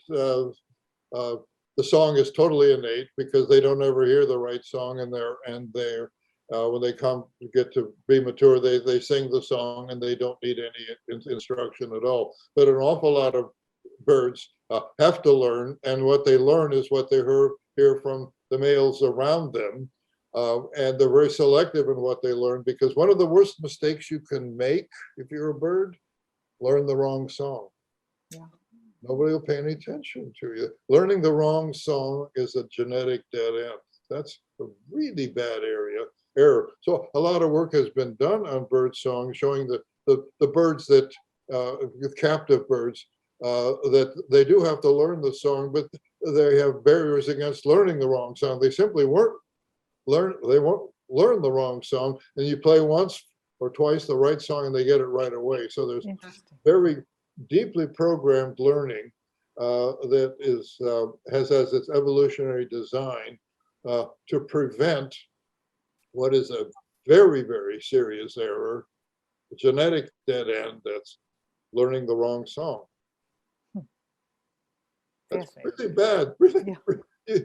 the song is totally innate because they don't ever hear the right song, and they're when they get to be mature, they sing the song and they don't need any instruction at all. But an awful lot of birds have to learn, and what they learn is what they hear from the males around them. And they're very selective in what they learn, because one of the worst mistakes you can make if you're a bird, learn the wrong song.
Yeah.
Nobody will pay any attention to you. Learning the wrong song is a genetic dead end. That's a really bad error. So a lot of work has been done on bird song, showing the birds that, with captive birds, that they do have to learn the song, but they have barriers against learning the wrong song. They simply they won't learn the wrong song, and you play once or twice the right song and they get it right away. So there's very deeply programmed learning that has as its evolutionary design to prevent what is a very, very serious error, a genetic dead end, that's learning the wrong song. That's really bad. Really,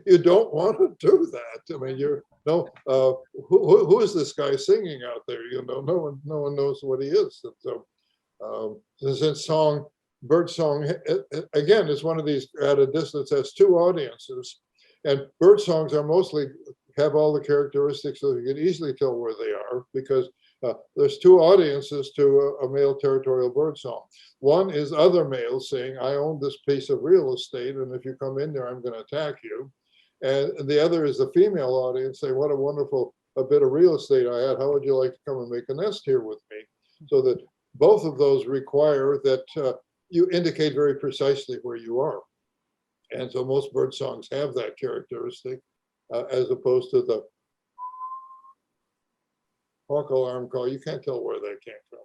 you don't want to do that. I mean, who is this guy singing out there? You know, no one knows what he is. And so, since bird song again is one of these at a distance, has two audiences, and bird songs are mostly have all the characteristics so you can easily tell where they are, because there's two audiences to a male territorial bird song. One is other males saying, I own this piece of real estate, and if you come in there, I'm going to attack you. And the other is the female audience saying, what a wonderful bit of real estate I had. How would you like to come and make a nest here with me? So that both of those require that you indicate very precisely where you are. And so most bird songs have that characteristic, as opposed to the hawk alarm call. You can't tell where that came from.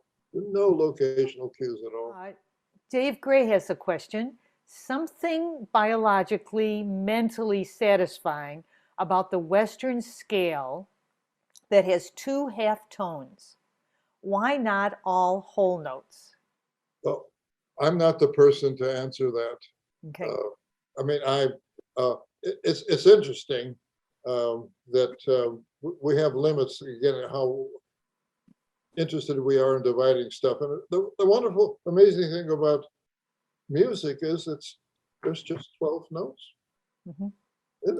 No locational cues at all.
Dave Gray has a question. Something biologically, mentally satisfying about the Western scale that has two half tones. Why not all whole notes?
Well, I'm not the person to answer that.
Okay.
I mean, it's interesting that we have limits, again, how interested we are in dividing stuff. And the wonderful, amazing thing about music is there's just 12 notes. Mm-hmm.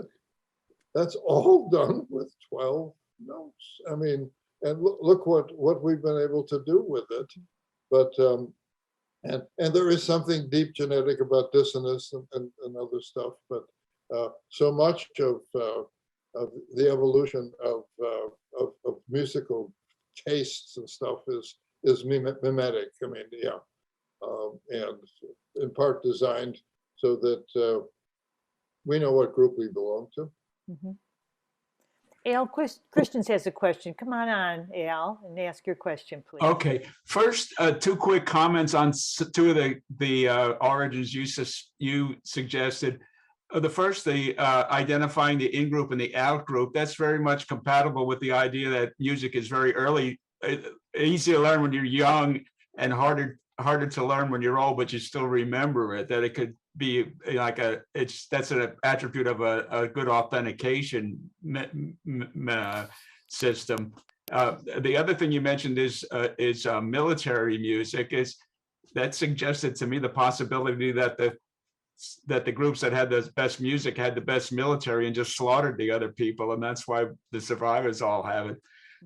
That's all done with 12 notes. I mean, and look what we've been able to do with it. But and there is something deep genetic about dissonance and other stuff. But so much of the evolution of musical tastes and stuff is mimetic. I mean, yeah, and in part designed so that we know what group we belong to.
Mhm. Al Christians has a question. Come on, Al, and ask your question, please.
Okay, first, two quick comments on two of the origins you suggested. The first, the identifying the in-group and the out-group, that's very much compatible with the idea that music is very early, easy to learn when you're young and harder to learn when you're old, but you still remember it, that it could be like that's an attribute of a good authentication system. The other thing you mentioned is military music. That suggested to me the possibility that the groups that had the best music had the best military and just slaughtered the other people, and that's why the survivors all have it.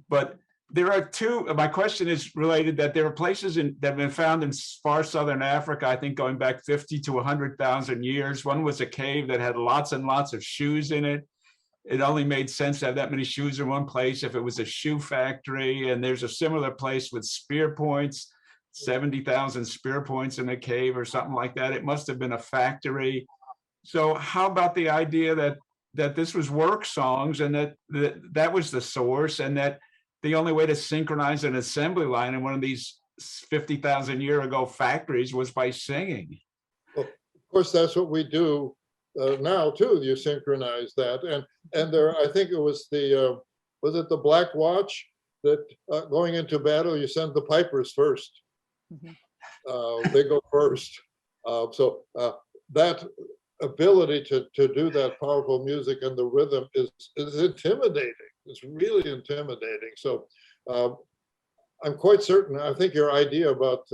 But there are two. My question is related that there are places that have been found in far southern Africa, I think going back 50 to 100,000 years. One was a cave that had lots and lots of shoes in it. It only made sense to have that many shoes in one place if it was a shoe factory. And there's a similar place with spear points, 70,000 spear points in a cave or something like that. It must have been a factory. So how about the idea that this was work songs and that was the source, and that the only way to synchronize an assembly line in one of these 50,000 year ago factories was by singing?
Well, of course, that's what we do now too. You synchronize that, and there, I think it was the Black Watch that going into battle, you send the pipers first. They go first. So that ability to do that powerful music and the rhythm is intimidating. It's really intimidating. So I'm quite certain. I think your idea about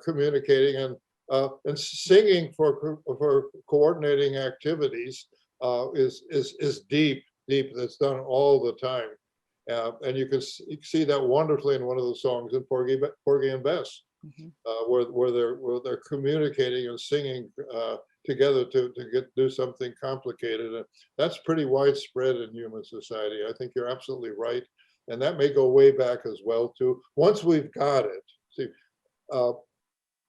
communicating and singing for coordinating activities is deep. That's done all the time, and you can see that wonderfully in one of the songs in Porgy and Bess, where they're communicating and singing together to do something complicated. And that's pretty widespread in human society. I think you're absolutely right. And that may go way back as well too. Once we've got it, see,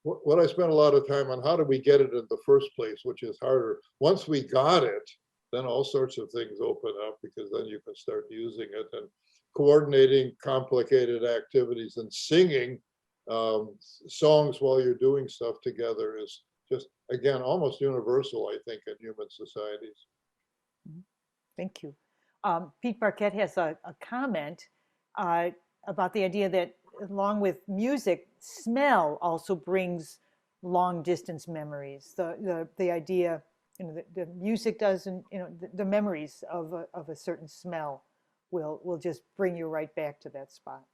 what I spent a lot of time on, how do we get it in the first place, which is harder. Once we got it, then all sorts of things open up, because then you can start using it and coordinating complicated activities and singing songs while you're doing stuff together is just, again, almost universal, I think, in human societies.
Thank you. Pete Barquette has a comment about the idea that along with music, smell also brings long distance memories. The idea, the music doesn't, the memories of a certain smell will just bring you right back to that spot.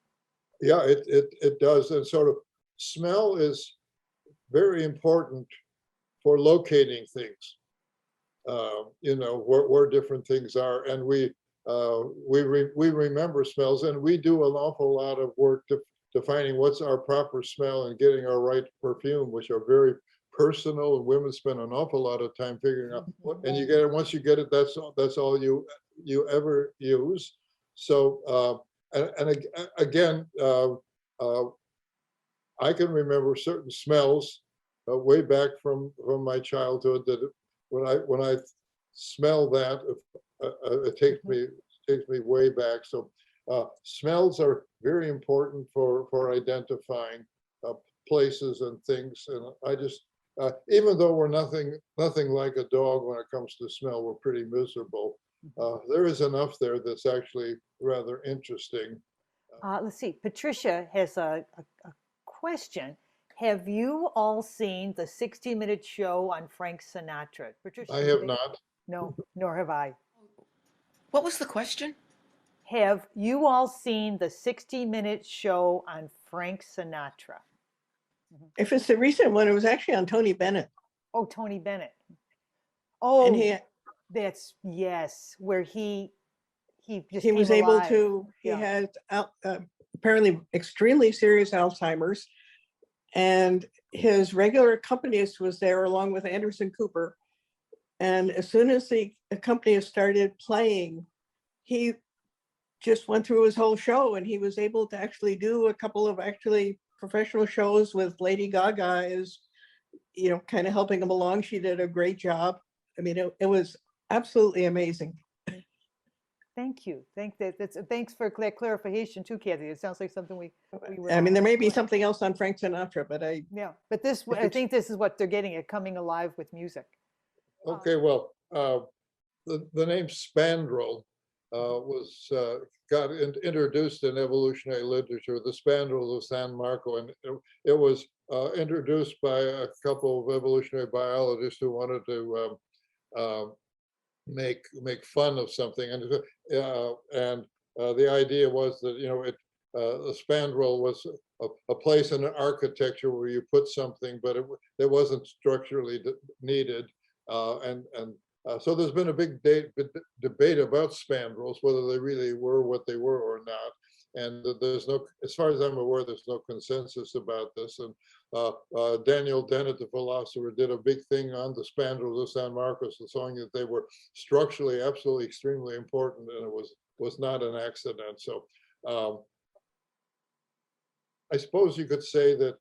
Yeah, it does. And sort of smell is very important for locating things, where different things are. And we remember smells, and we do an awful lot of work defining what's our proper smell and getting our right perfume, which are very personal, and women spend an awful lot of time figuring out what, and you get it, once you get it, that's all you ever use. So again, I can remember certain smells way back from my childhood, that when I smell that, it takes me way back. So smells are very important for identifying places and things. And I just, even though we're nothing like a dog when it comes to smell, we're pretty miserable. There is enough there that's actually rather interesting.
Let's see. Patricia has a question. Have you all seen the 60-minute show on Frank Sinatra? Patricia,
I have not.
No, nor have I.
What was the question?
Have you all seen the 60-minute show on Frank Sinatra?
If it's the recent one, it was actually on Tony Bennett.
Oh, Tony Bennett. Oh,
And
that's, yes, where he just
he was
came
able
alive.
to, he
Yeah.
had apparently extremely serious Alzheimer's, and his regular accompanist was there along with Anderson Cooper. And as soon as the accompanist started playing he just went through his whole show, and he was able to actually do a couple of actually professional shows with Lady Gaga as, you know, kind of helping him along. She did a great job. I mean, it was absolutely amazing.
Thank you. Thanks for clarification too, Kathy. It sounds like something we were.
I mean, there may be
doing.
something else on Frank Sinatra, but
Yeah, but this,
If
I
it's-
think this is what they're getting at, coming alive with music.
Okay, well, the name spandrel was introduced in evolutionary literature, the spandrels of San Marco, and it was introduced by a couple of evolutionary biologists who wanted to make fun of something, and the idea was that, you know, the spandrel was a place in an architecture where you put something, but it wasn't structurally needed, so there's been a big debate about spandrels, whether they really were what they were or not. And there's no, as far as I'm aware, there's no consensus about this. And Daniel Dennett, the philosopher, did a big thing on the spandrels of San Marcos, showing that they were structurally absolutely extremely important, and it was not an accident. So I suppose you could say that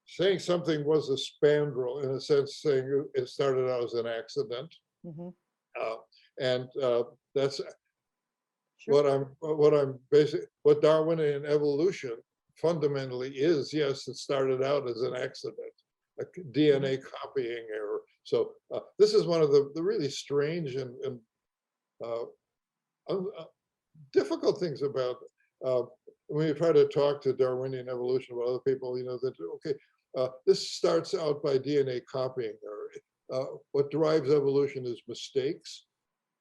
saying something was a spandrel, in a sense, saying it started out as an accident.
Mhm.
And that's
Sure.
what Darwinian evolution fundamentally is. Yes, it started out as an accident, a DNA copying error. So this is one of the really strange and difficult things about when you try to talk to Darwinian evolution about other people, you know, that, okay, this starts out by DNA copying error. What drives evolution is mistakes.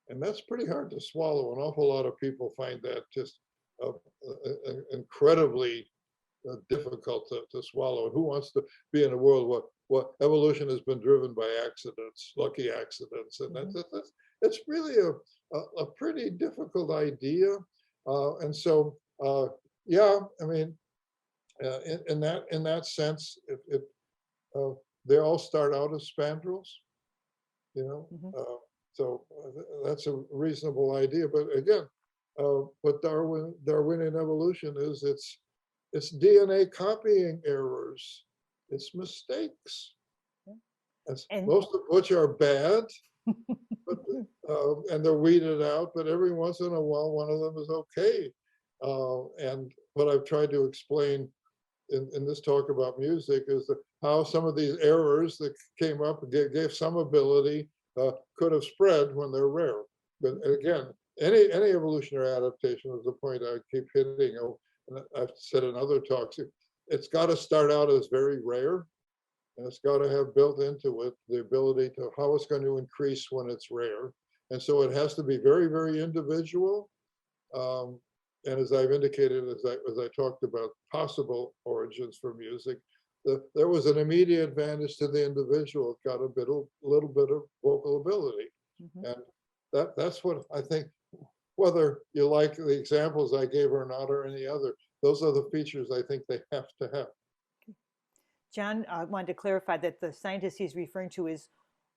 And that's pretty hard to swallow. An awful lot of people find that just incredibly difficult to swallow. And who wants to be in a world where evolution has been driven by accidents, lucky accidents? And that's really a pretty difficult idea. And so, yeah, I mean, in that sense, they all start out as spandrels, you know. So that's a reasonable idea. But again, what Darwinian evolution is, it's DNA copying errors, it's mistakes,
And
most of which are bad, but, and they're weeded out. But every once in a while, one of them is okay. And what I've tried to explain in this talk about music is how some of these errors that came up gave some ability could have spread when they're rare. But again, any evolutionary adaptation is the point I keep hitting. And I've said in other talks, it's got to start out as very rare, and it's got to have built into it the ability to how it's going to increase when it's rare. And so it has to be very, very individual. And as I've indicated, as I talked about possible origins for music, there was an immediate advantage to the individual. It got a little bit of vocal ability. And that's what I think, whether you like the examples I gave or not, or any other, those are the features I think they have to have.
John wanted to clarify that the scientist he's referring to is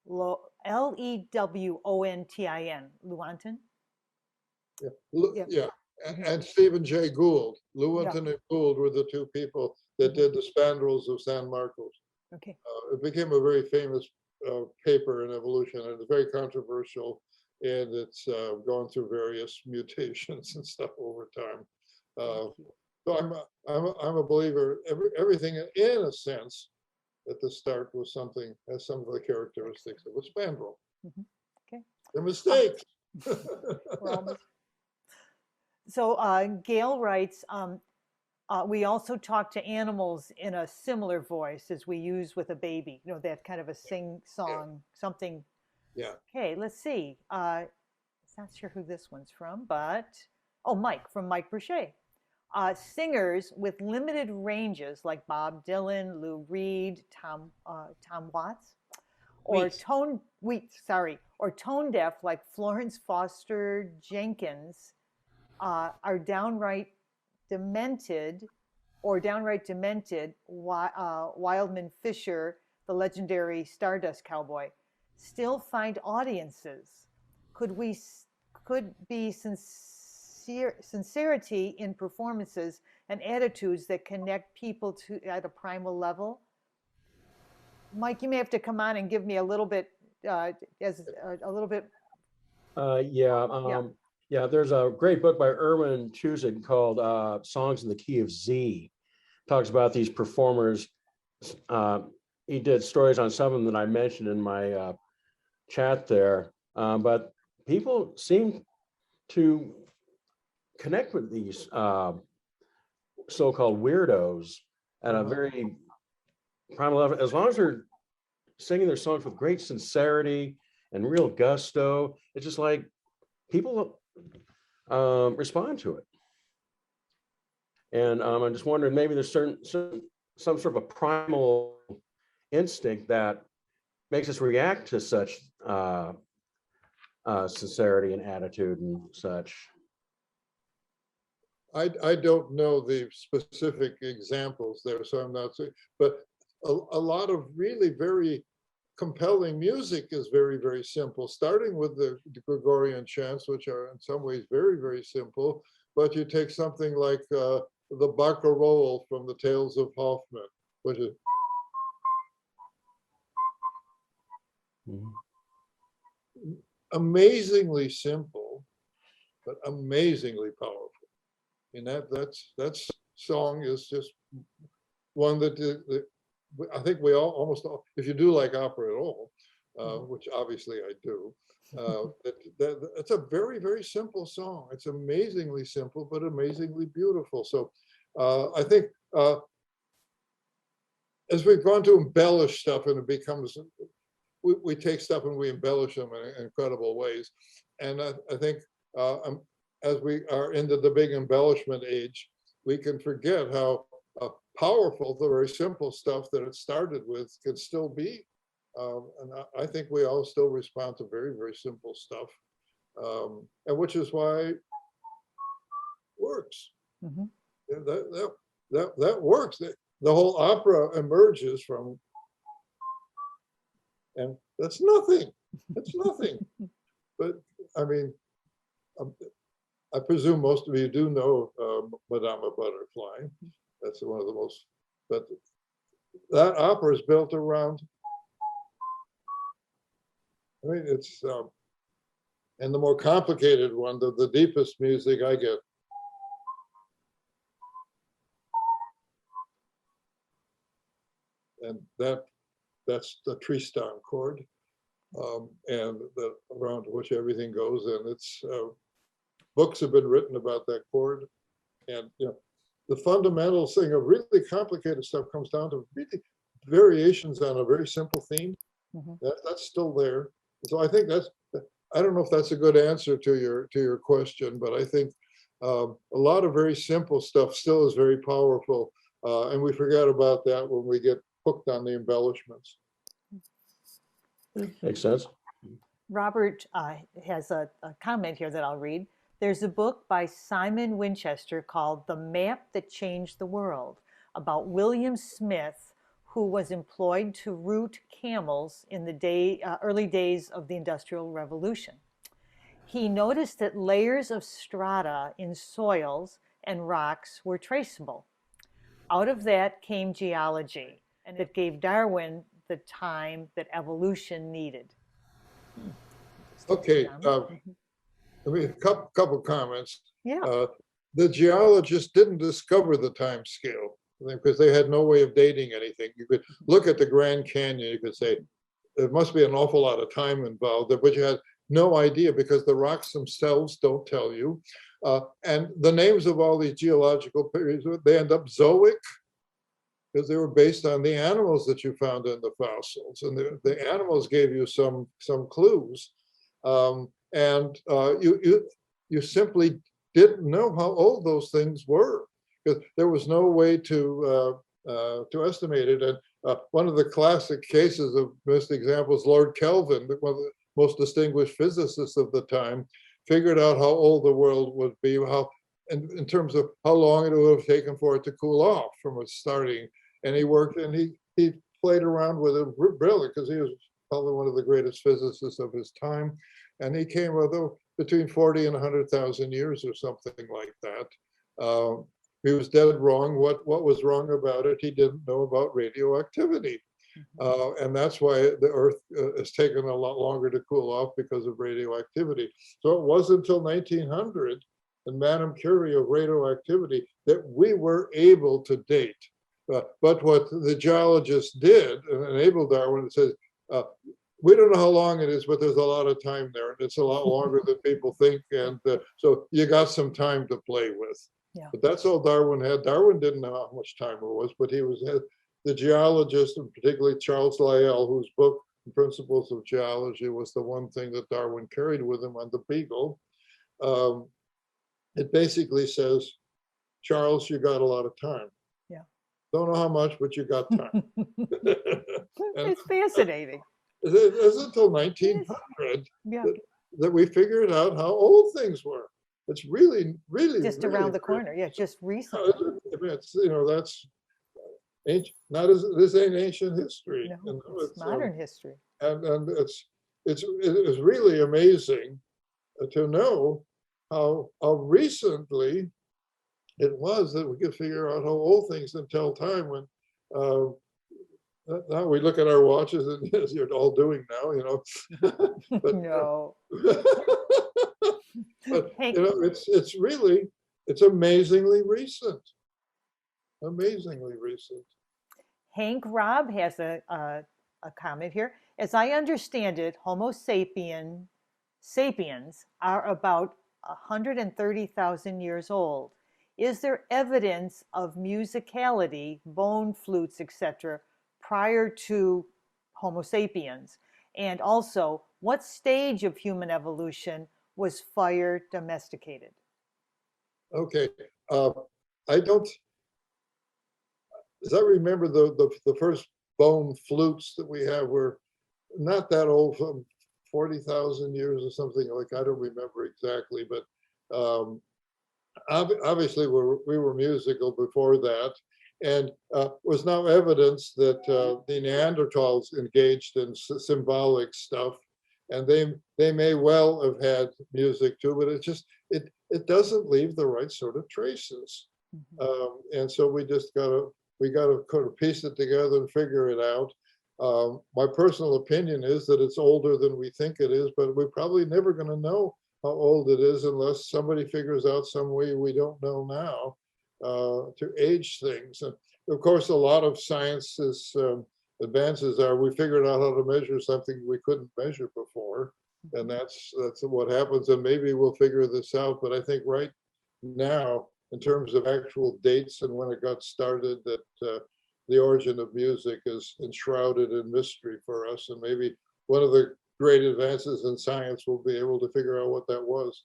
Lewontin, Lewontin?
Yeah. And Stephen Jay Gould. Lewontin and Gould were the two people that did the spandrels of San Marcos.
Okay.
It became a very famous paper in evolution, and it's very controversial, and it's gone through various mutations and stuff over time. So I'm a believer. Everything in a sense at the start was something has some of the characteristics of a spandrel.
Okay.
They're mistakes.
So Gail writes, we also talk to animals in a similar voice as we use with a baby, you know, that kind of a sing song, something.
Yeah.
Okay, let's see. Not sure who this one's from, but, Mike, from Mike Brochet. Singers with limited ranges like Bob Dylan, Lou Reed, Tom Watts, or tone deaf like Florence Foster Jenkins, are downright demented, Wildman Fisher, the legendary Stardust Cowboy, still find audiences. Could could be sincerity in performances and attitudes that connect people to at a primal level. Mike, you may have to come on and give me a little bit, as a little bit.
Yeah, there's a great book by Erwin Chuzig called Songs in the Key of Z. Talks about these performers. He did stories on some of them that I mentioned in my chat there. But people seem to connect with these so-called weirdos at a very primal level, as long as they're singing their songs with great sincerity and real gusto. It's just like people respond to it. And I'm just wondering, maybe there's some sort of a primal instinct that makes us react to such sincerity and attitude and such.
I don't know the specific examples there, so I'm not saying, but a lot of really very compelling music is very, very simple, starting with the Gregorian chants, which are in some ways very, very simple. But you take something like the barcarolle from the Tales of Hoffmann, which is amazingly simple, but amazingly powerful. And that song is just one that I think we all almost all, if you do like opera at all, which obviously I do, it's a very, very simple song. It's amazingly simple, but amazingly beautiful. So I think as we've gone to embellish stuff, and it becomes, we take stuff and we embellish them in incredible ways. And I think as we are into the big embellishment age, we can forget how powerful the very simple stuff that it started with can still be. And I think we all still respond to very, very simple stuff, and which is why it works.
Mm-hmm.
That works. The whole opera emerges from, and that's nothing. It's nothing. But I mean, I presume most of you do know Madama Butterfly. That's one of the most, but that opera is built around, I mean, it's, and the more complicated one, the deepest music I get. And that's the Tristan chord, and around which everything goes. And it's, books have been written about that chord. And, you know, the fundamental thing of really complicated stuff comes down to really variations on a very simple theme.
Mm-hmm.
That's still there. So I think that's, I don't know if that's a good answer to your question, but I think a lot of very simple stuff still is very powerful. And we forget about that when we get hooked on the embellishments.
Makes sense.
Robert has a comment here that I'll read. There's a book by Simon Winchester called The Map That Changed the World about William Smith, who was employed to route camels in the early days of the Industrial Revolution. He noticed that layers of strata in soils and rocks were traceable. Out of that came geology, and it gave Darwin the time that evolution needed.
Okay. I mean, a couple comments.
Yeah.
The geologists didn't discover the time scale because they had no way of dating anything. You could look at the Grand Canyon, you could say, there must be an awful lot of time involved there, but you had no idea because the rocks themselves don't tell you. And the names of all these geological periods, they end up zoic because they were based on the animals that you found in the fossils. And the animals gave you some clues. And you simply didn't know how old those things were because there was no way to estimate it. And one of the classic cases of missed examples, Lord Kelvin, one of the most distinguished physicists of the time, figured out how old the world would be, in terms of how long it would have taken for it to cool off from its starting. And he worked and he played around with it brilliant because he was probably one of the greatest physicists of his time. And he came with between 40 and 100,000 years or something like that. He was dead wrong. What was wrong about it? He didn't know about radioactivity. And that's why the Earth has taken a lot longer to cool off because of radioactivity. So it wasn't until 1900 and Madame Curie of radioactivity that we were able to date. But what the geologists did and enabled Darwin, it says, we don't know how long it is, but there's a lot of time there, and it's a lot longer than people think. And so you got some time to play with.
Yeah.
But that's all Darwin had. Darwin didn't know how much time it was, but he was the geologist, and particularly Charles Lyell, whose book, Principles of Geology, was the one thing that Darwin carried with him on the Beagle. It basically says, Charles, you got a lot of time.
Yeah.
Don't know how much, but you got time.
It's fascinating.
It wasn't until 1900
Yeah.
that we figured out how old things were. It's really, really
Just
really
around the
great.
corner. Yeah, just recently.
I mean, it's, that's ancient, not as this ain't ancient history.
No,
And
it's modern history.
and it is really amazing to know how recently it was that we could figure out how old things can tell time. When now we look at our watches, and as you're all doing now, but,
No.
but
Hank,
it's amazingly recent. Amazingly recent.
Hank Robb has a comment here. As I understand it, Homo sapiens are about 130,000 years old. Is there evidence of musicality, bone flutes, etc., prior to Homo sapiens? And also, what stage of human evolution was fire domesticated?
Okay, I don't. As I remember, the first bone flutes that we have were not that old, from 40,000 years or something like. I don't remember exactly, but obviously we were musical before that, and was now evidence that the Neanderthals engaged in symbolic stuff, and they may well have had music too, but it doesn't leave the right sort of traces. And so we gotta kind of piece it together and figure it out. My personal opinion is that it's older than we think it is, but we're probably never going to know how old it is unless somebody figures out some way we don't know now to age things. And of course, a lot of science's advances are we figured out how to measure something we couldn't measure before, and that's what happens. And maybe we'll figure this out. But I think right now, in terms of actual dates and when it got started, that the origin of music is enshrouded in mystery for us. And maybe one of the great advances in science will be able to figure out what that was.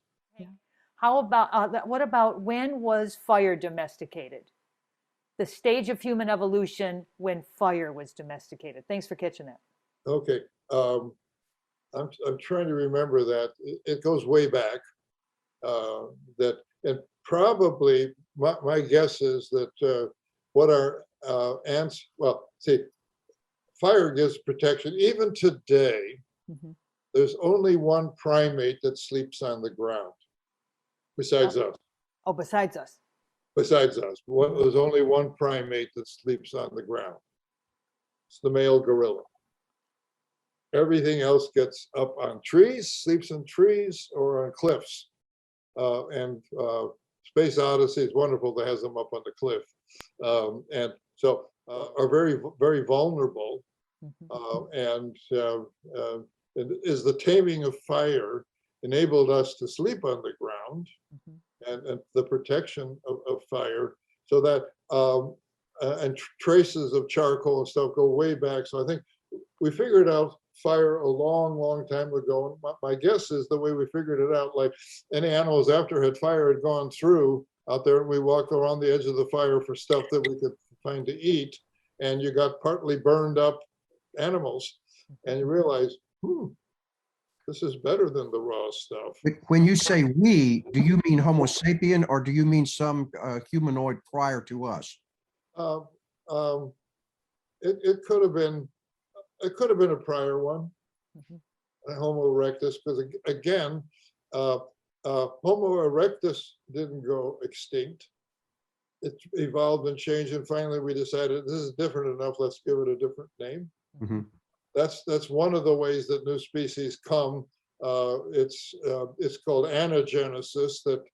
How about, what about when was fire domesticated? The stage of human evolution when fire was domesticated. Thanks for catching that.
Okay, I'm trying to remember that. It goes way back. And probably my guess is that what our ants, well, see, fire gives protection. Even today, there's only one primate that sleeps on the ground, besides us.
Oh, besides us.
Besides us, there's only one primate that sleeps on the ground. It's the male gorilla. Everything else gets up on trees, sleeps in trees or on cliffs. And Space Odyssey is wonderful that has them up on the cliff. And so are very, very vulnerable. And is the taming of fire enabled us to sleep on the ground and the protection of fire, so that and traces of charcoal and stuff go way back. So I think we figured out fire a long, long time ago. And my guess is the way we figured it out, like any animals after fire had gone through out there, and we walked around the edge of the fire for stuff that we could find to eat, and you got partly burned up animals, and you realize, this is better than the raw stuff.
When you say we, do you mean Homo sapien, or do you mean some humanoid prior to us?
It could have been it could have been a prior one,
Mhm.
Homo erectus, because again, Homo erectus didn't go extinct. It evolved and changed, and finally we decided this is different enough. Let's give it a different name.
Mhm.
That's one of the ways that new species come. It's called anagenesis. That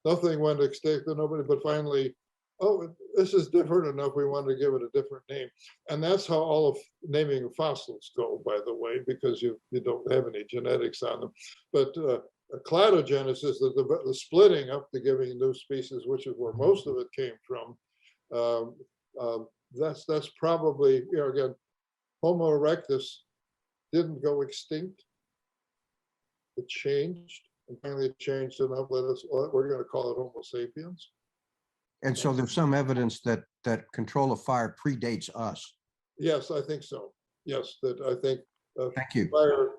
nothing went extinct, and nobody. But finally, oh, this is different enough. We wanted to give it a different name, and that's how all of naming fossils go. By the way, because you don't have any genetics on them, but cladogenesis, the splitting up to giving new species, which is where most of it came from. That's probably, again, Homo erectus didn't go extinct. It changed, and finally it changed enough. We're going to call it Homo sapiens.
And so there's some evidence that control of fire predates us.
Yes, I think so. Yes, that I think
Thank you.
fire,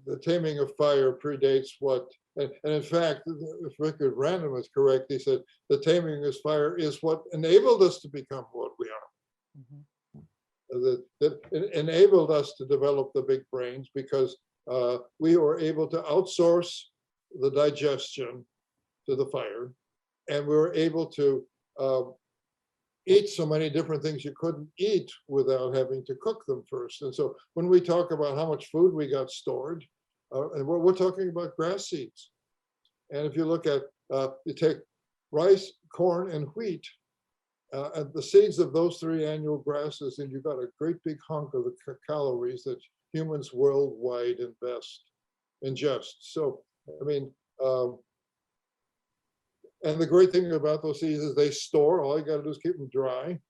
the taming of fire predates what, and in fact, if Richard Random is correct, he said the taming of fire is what enabled us to become what we are.
Mhm.
That enabled us to develop the big brains because we were able to outsource the digestion to the fire, and we were able to eat so many different things you couldn't eat without having to cook them first. And so when we talk about how much food we got stored, and we're talking about grass seeds. And if you look at, you take rice, corn, and wheat, and the seeds of those three annual grasses, and you've got a great big hunk of the calories that humans worldwide ingest. So, I mean, and the great thing about those seeds is they store. All you got to do is keep them dry,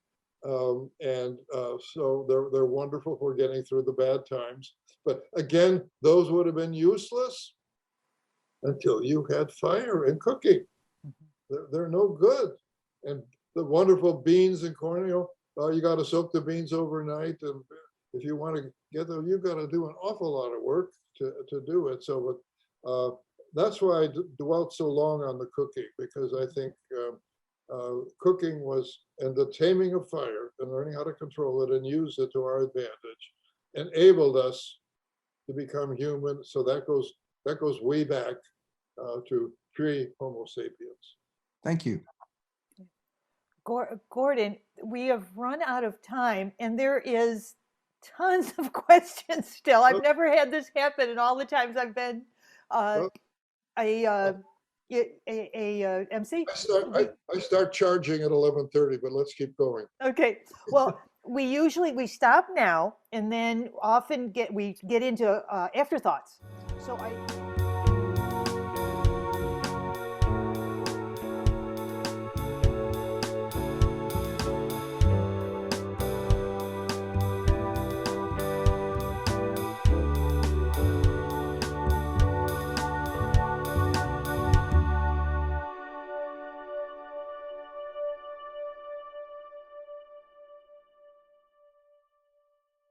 so they're wonderful for getting through the bad times. But again, those would have been useless until you had fire and cooking. They're no good. And the wonderful beans and corn, you got to soak the beans overnight, and if you want to get them, you've got to do an awful lot of work to do it. So, but that's why I dwelt so long on the cooking, because I think cooking was, and the taming of fire and learning how to control it and use it to our advantage, enabled us to become human. So that goes way back to pre-Homo sapiens.
Thank you.
Gordon, we have run out of time, and there is tons of questions still. I've never had this happen in all the times I've been a MC.
I start charging at 11:30, but let's keep going.
Okay. Well, we stop now, and then often we get into afterthoughts. So I.